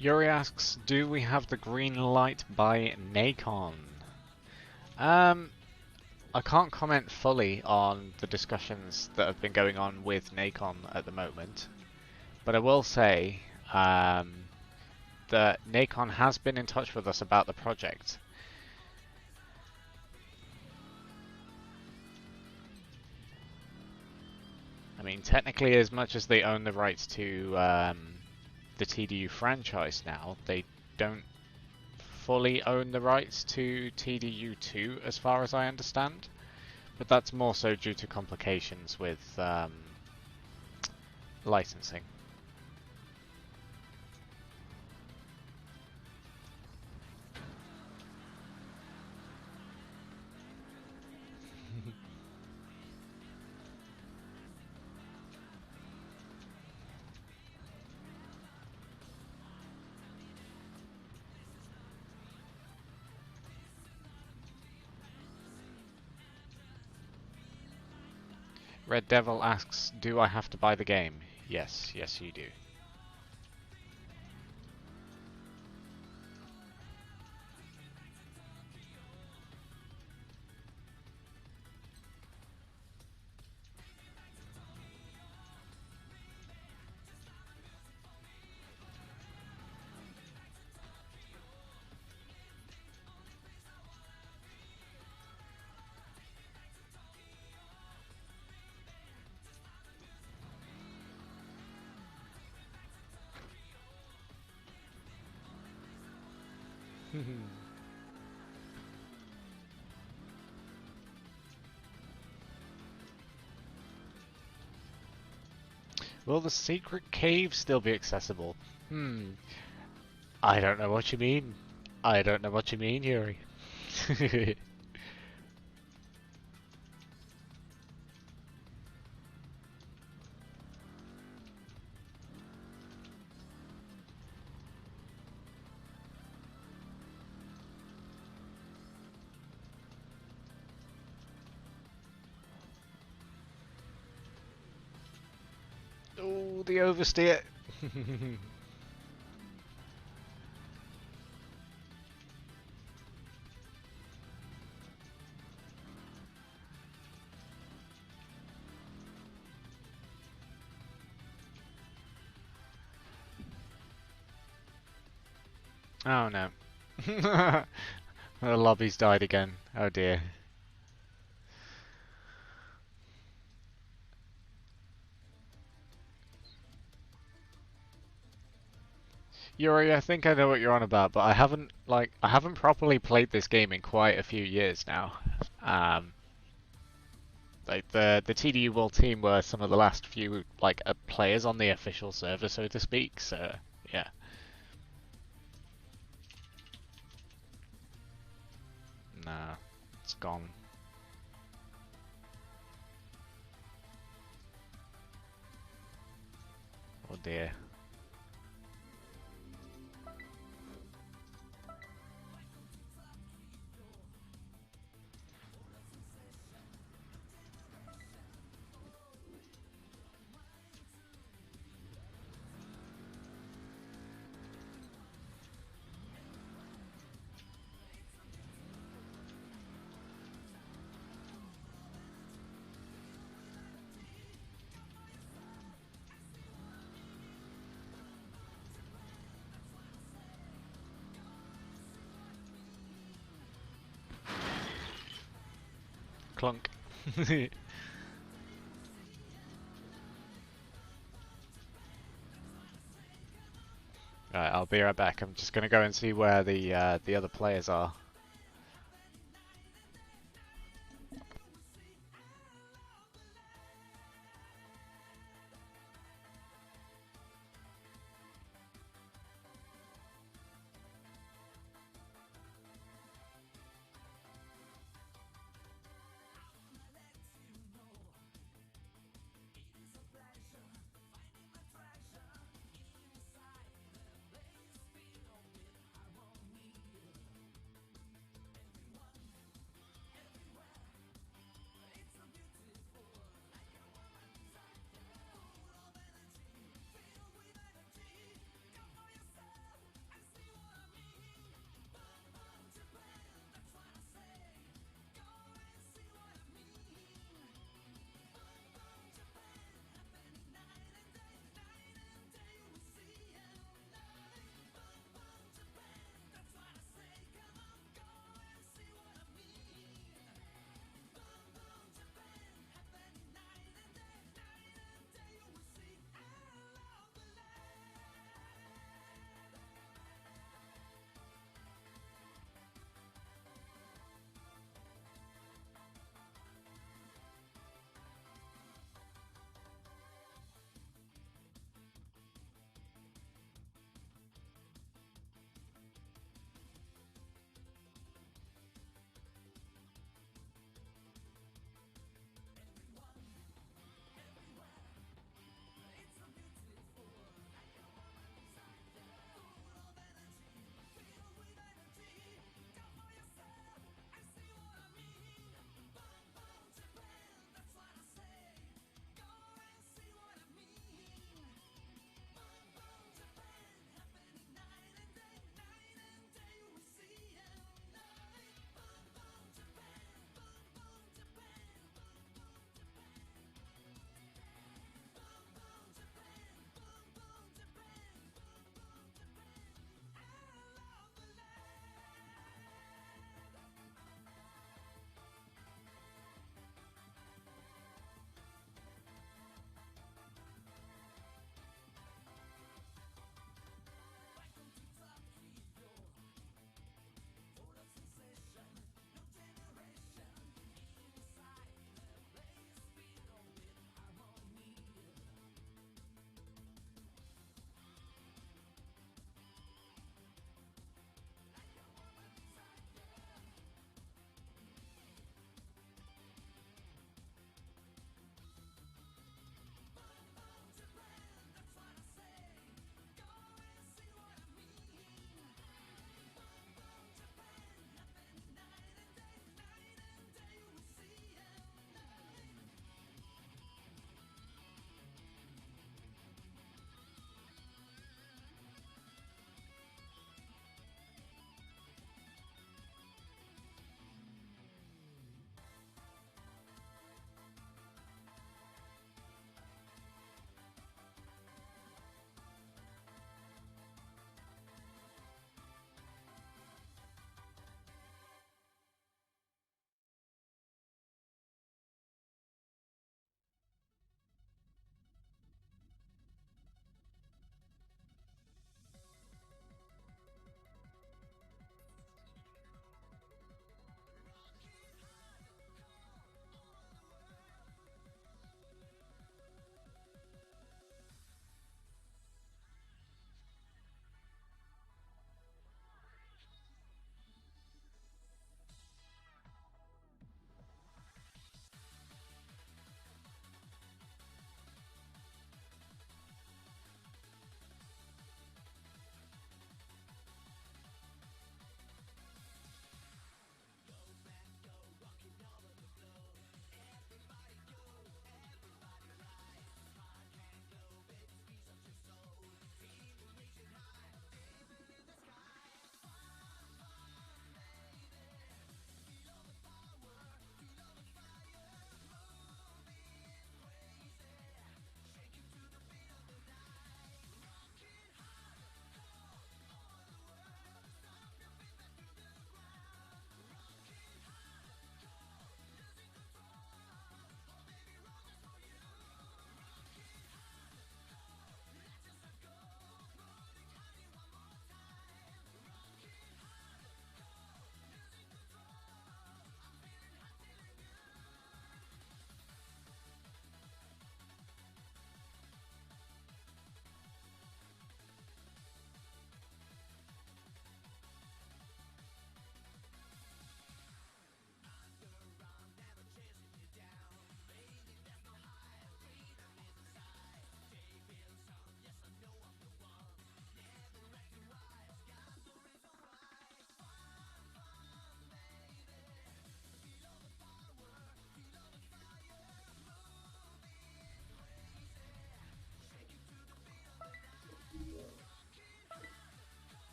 Speaker 1: Yuri asks, do we have the green light by Nacon? I can't comment fully on the discussions that have been going on with Nacon at the moment, but I will say that Nacon has been in touch with us about the project. I mean, technically, as much as they own the rights to the TDU franchise now, they don't fully own the rights to TDU 2, as far as I understand. But that's more so due to complications with licensing. Red Devil asks, do I have to buy the game? Yes, yes you do. Will the secret cave still be accessible? I don't know what you mean. I don't know what you mean, Yuri. Oh, the oversteer. Oh no. The lobby's died again. Oh dear. Yuri, I think I know what you're on about, but I haven't properly played this game in quite a few years now. Um, like the TDU World Team were some of the last few players on the official server, so to speak. So yeah, nah, it's gone. Oh dear. Clunk. Right, I'll be right back. I'm just gonna go and see where the other players are.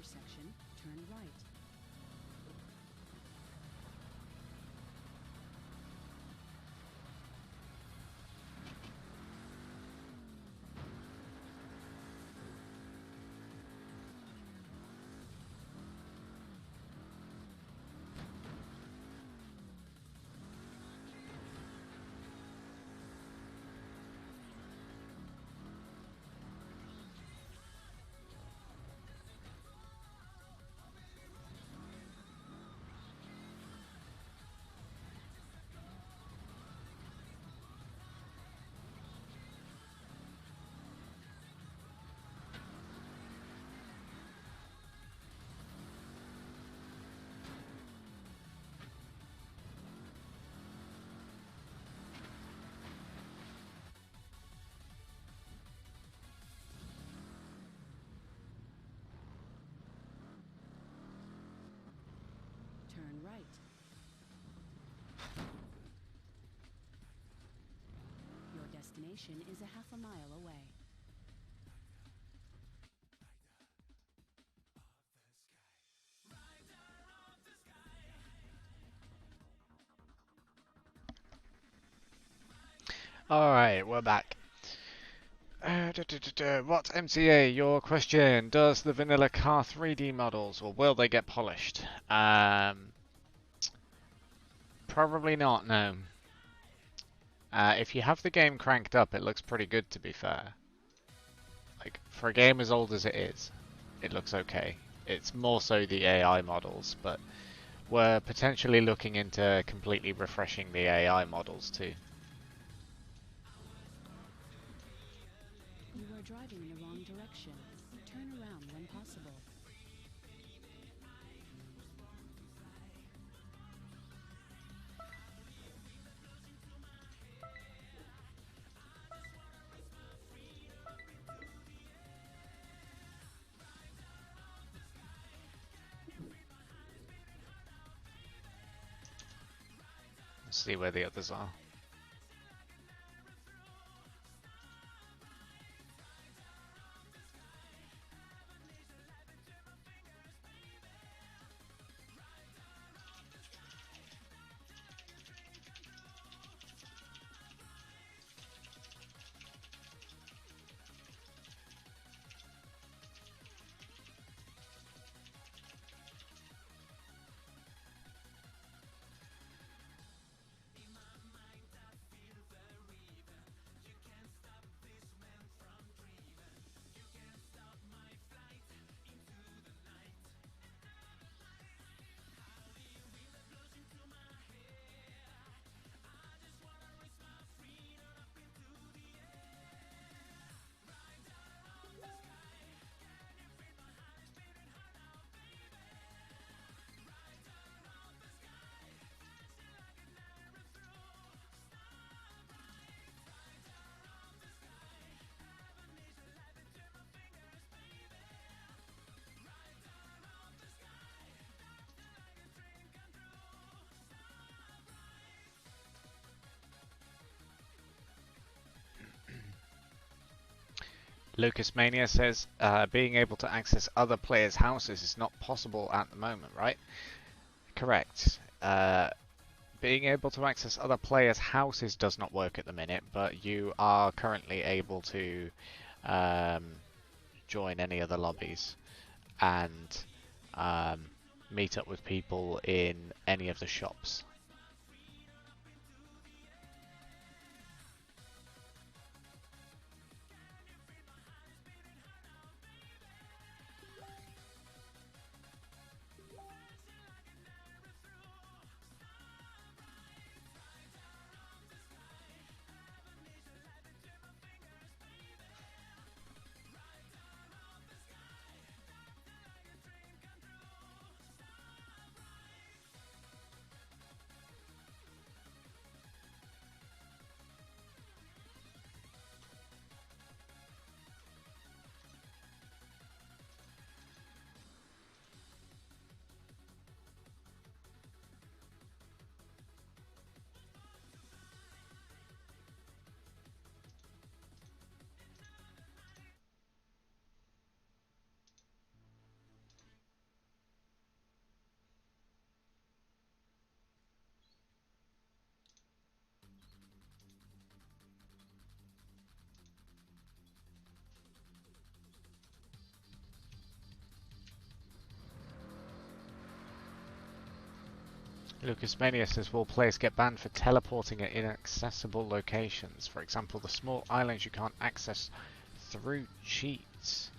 Speaker 2: intersection, turn right. Turn right. Your destination is a half a mile away.
Speaker 1: Alright, we're back. What MCA? Your question: does the vanilla car 3D models, or will they get polished? Probably not. No. If you have the game cranked up, it looks pretty good. To be fair, like for a game as old as it is, it looks okay. It's more so the AI models, but we're potentially looking into completely refreshing the AI models too.
Speaker 2: You are driving in the wrong direction. Turn around when possible.
Speaker 1: Let's see where the others are. Lucas Mania says being able to access other players' houses is not possible at the moment, right? Correct. Being able to access other players' houses does not work at the minute, but you are currently able to join any other lobbies and meet up with people in any of the shops. Lucas Mania says, will players get banned for teleporting at inaccessible locations? For example, the small islands you can't access through cheats.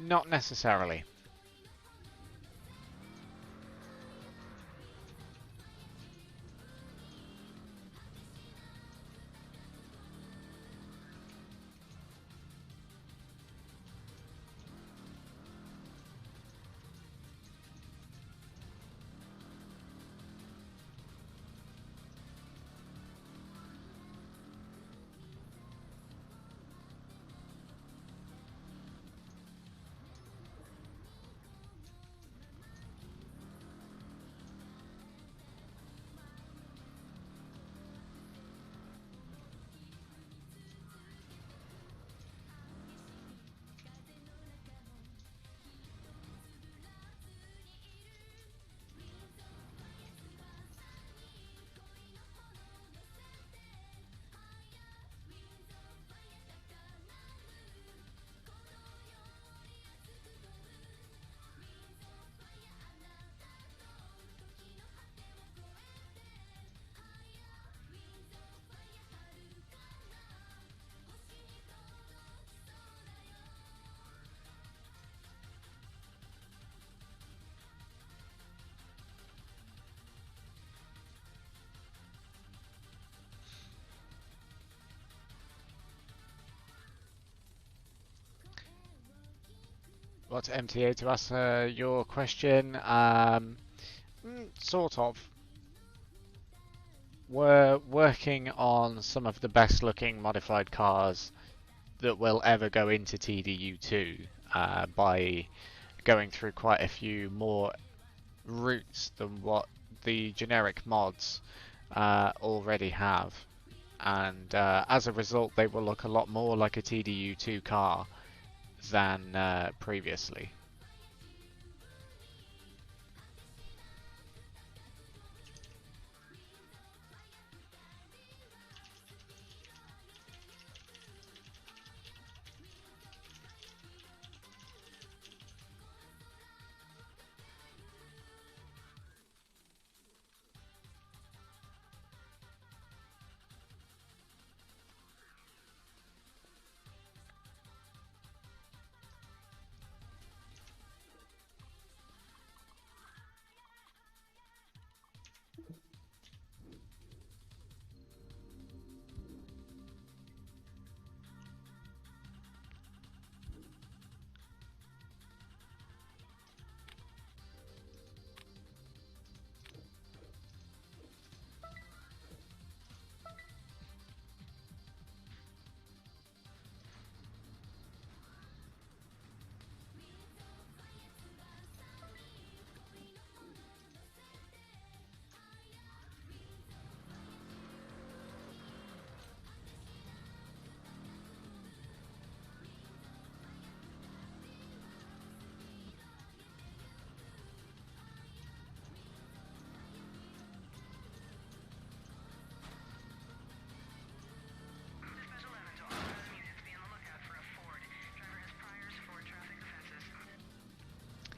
Speaker 1: Not necessarily. What's MTA to answer your question? Sort of. We're working on some of the best looking modified cars that will ever go into TDU2 by going through quite a few more routes than what the generic mods already have. And as a result, they will look a lot more like a TDU2 car than previously.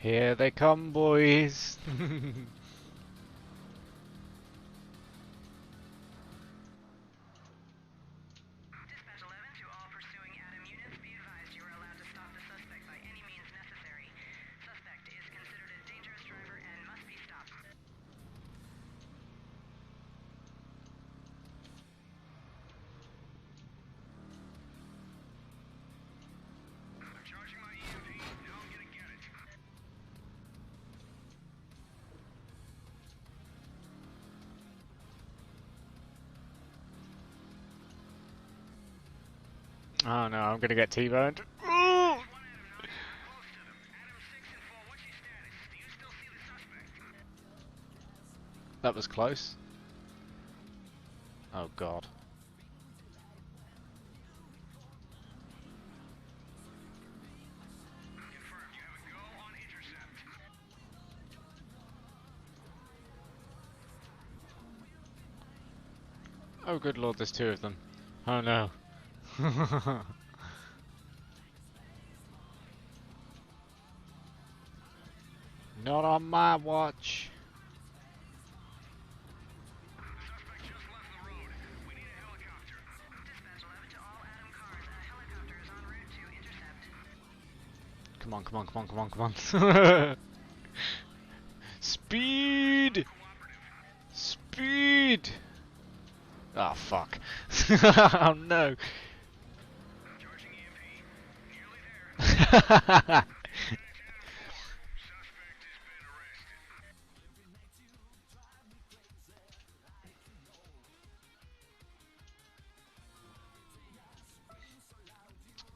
Speaker 1: Here they come, boys. Oh no, I'm gonna get T-boned. That was close. Oh god. Oh good lord, there's two of them. Oh no. Not on my watch. Come on, come on, come on, come on, come on. Speed! Speed! Oh, fuck. Oh, no.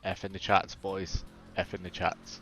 Speaker 1: F in the chats, boys. F in the chats.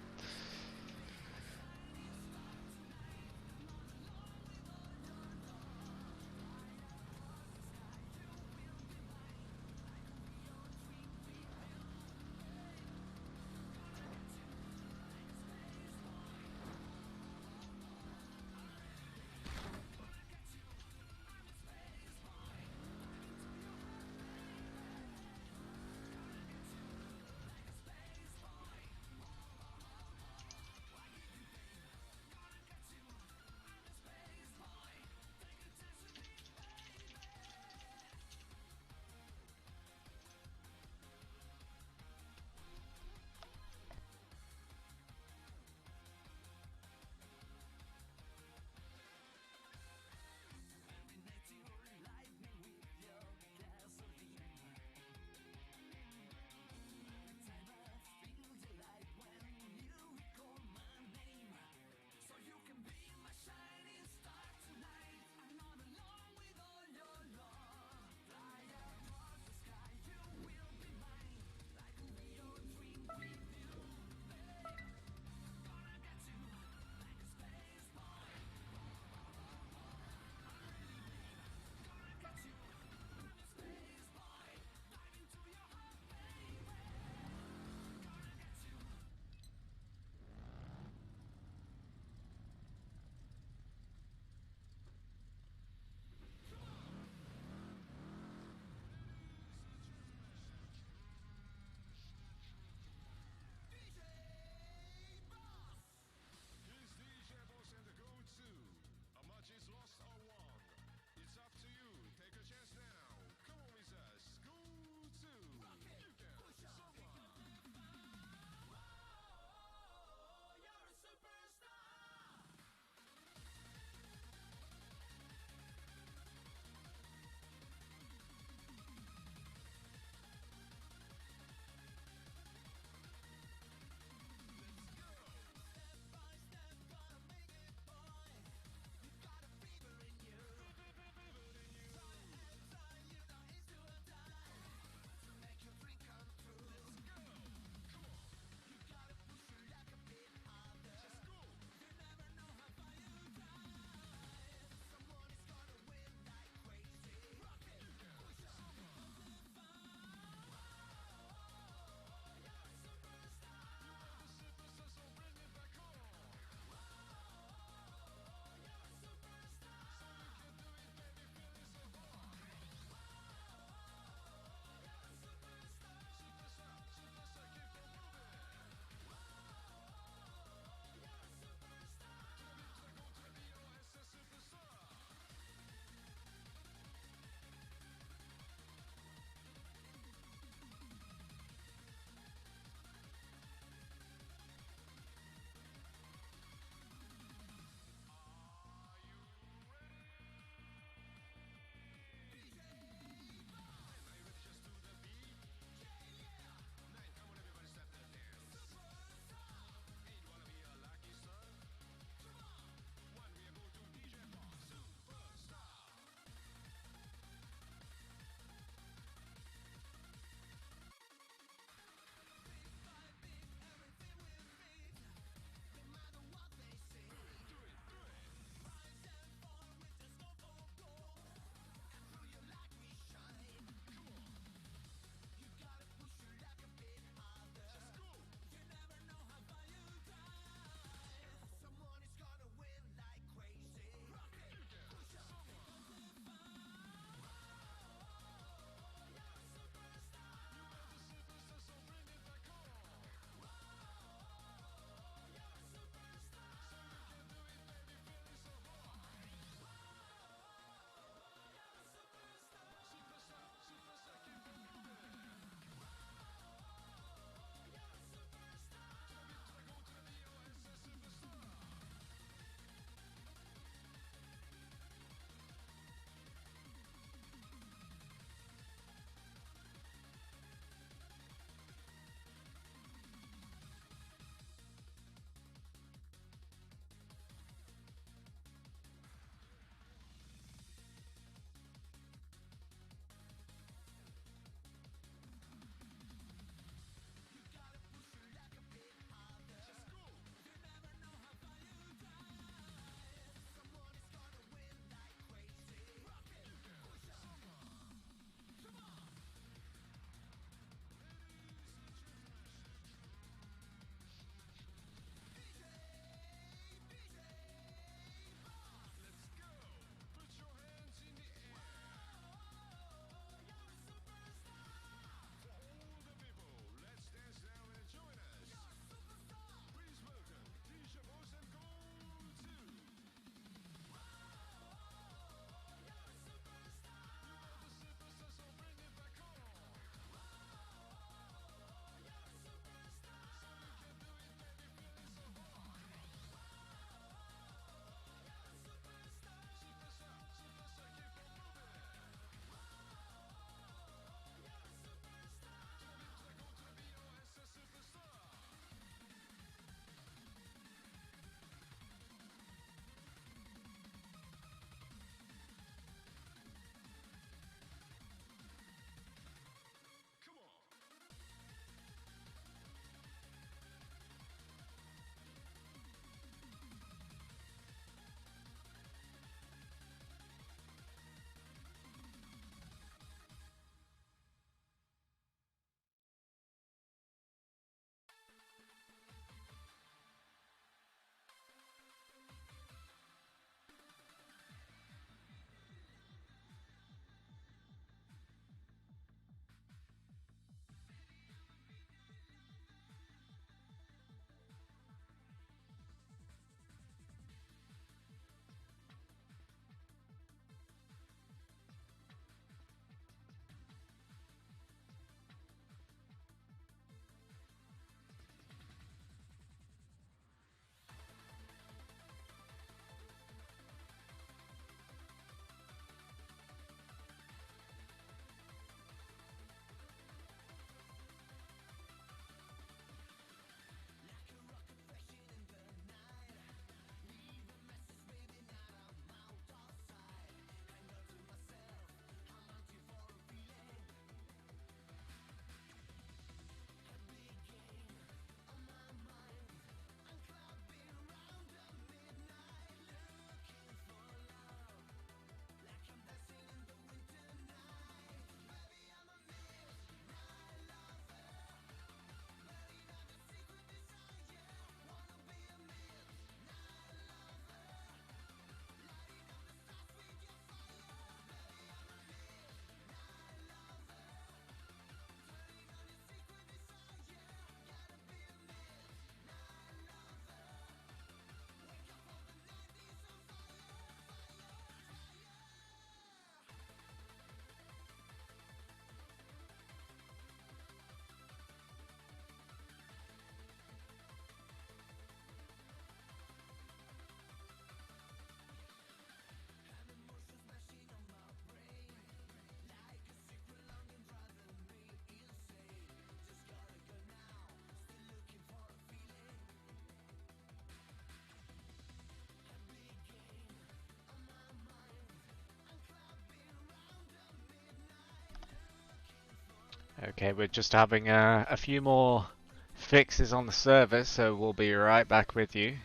Speaker 1: Okay, we're just having a few more fixes on the server, so we'll be right back with you.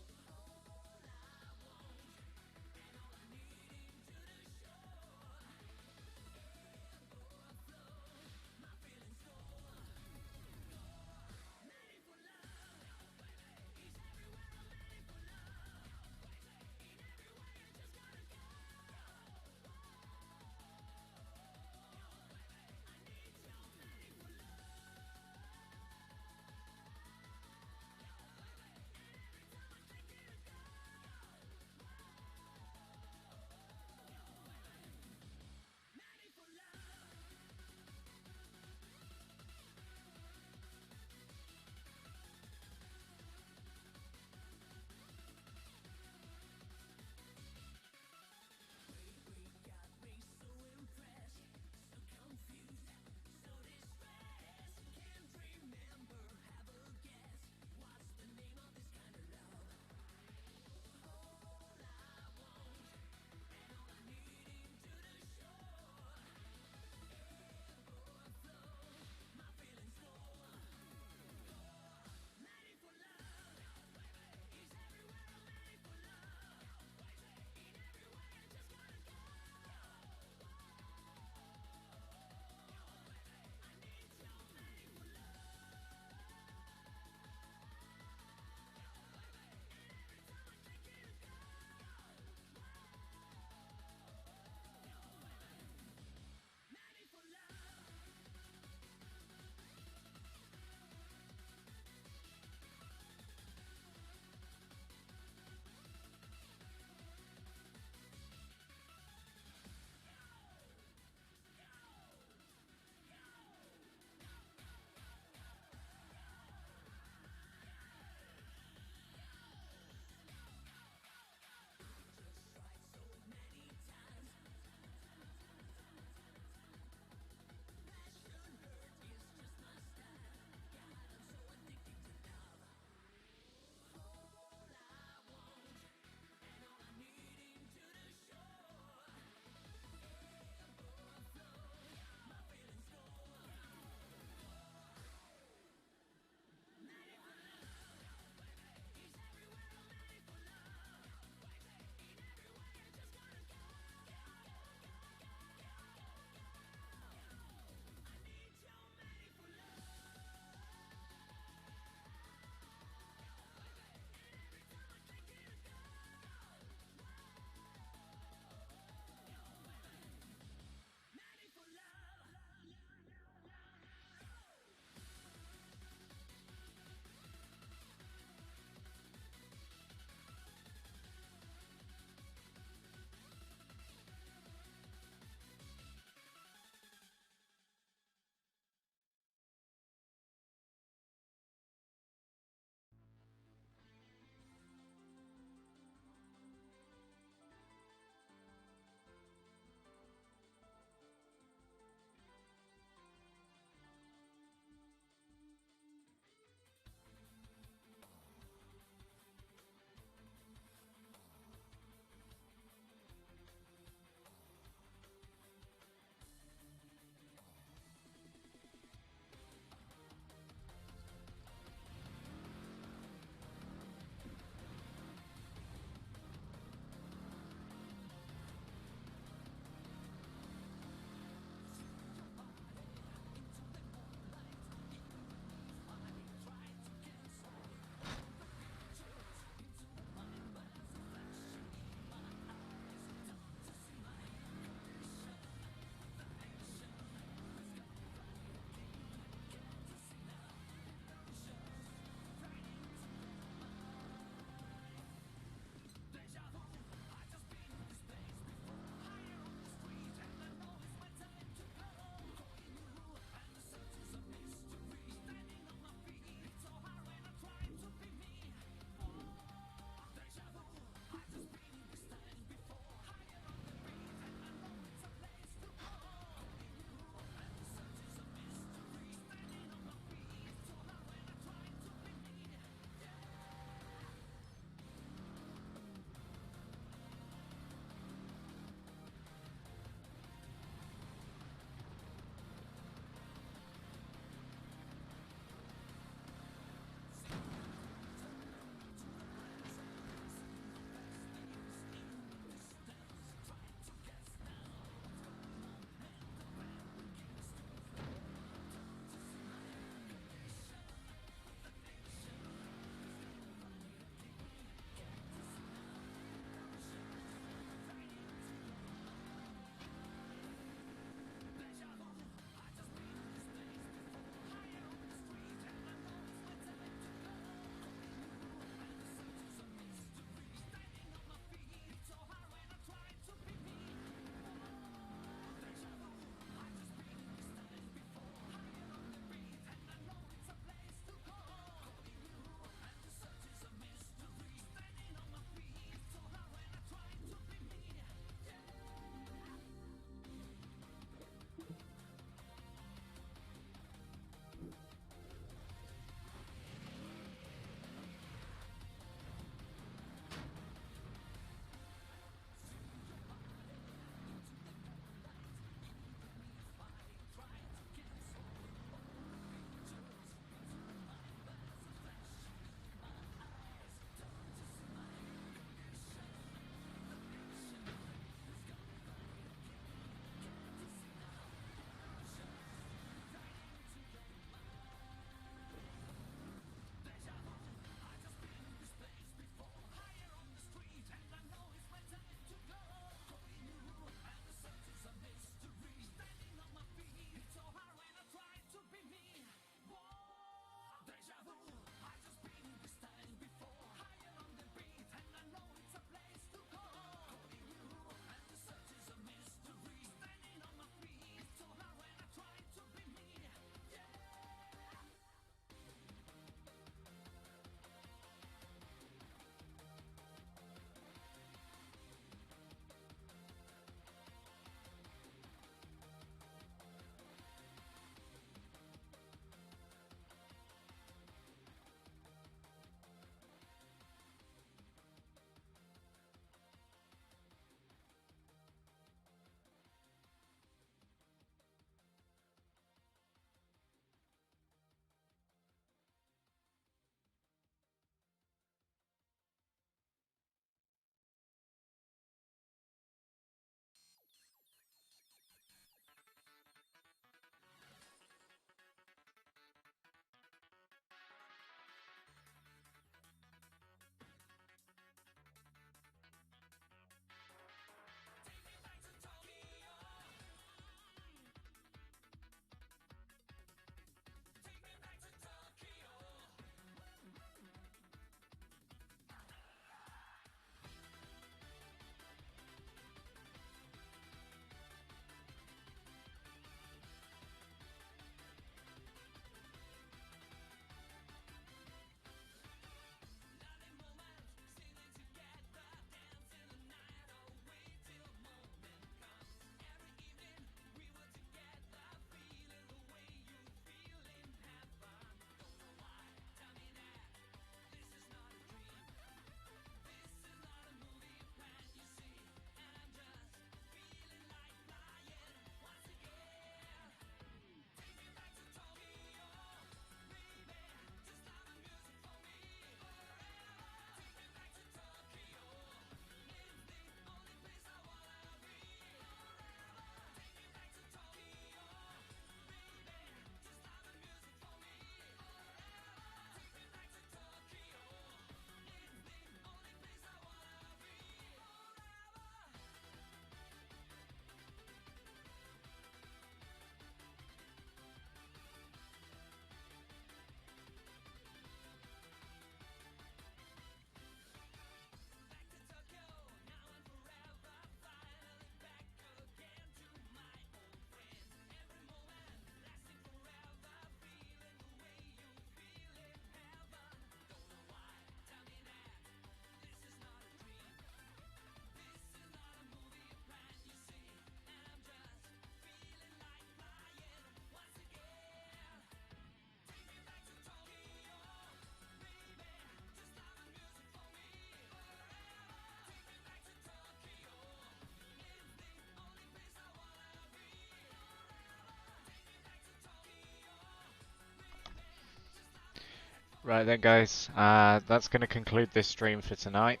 Speaker 1: Right then, guys. That's going to conclude this stream for tonight.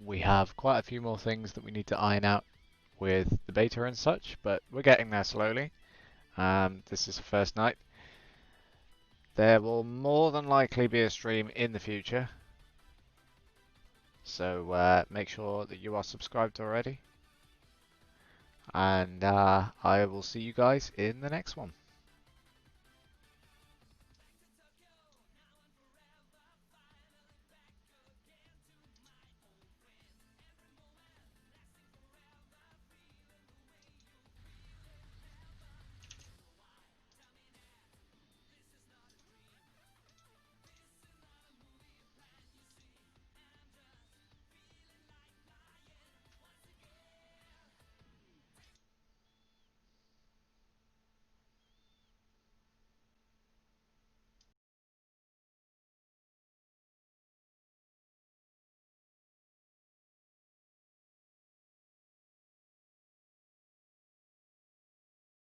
Speaker 1: We have quite a few more things that we need to iron out with the beta and such, but we're getting there slowly. This is the first night. There will more than likely be a stream in the future, so make sure that you are subscribed already. And I will see you guys in the next one.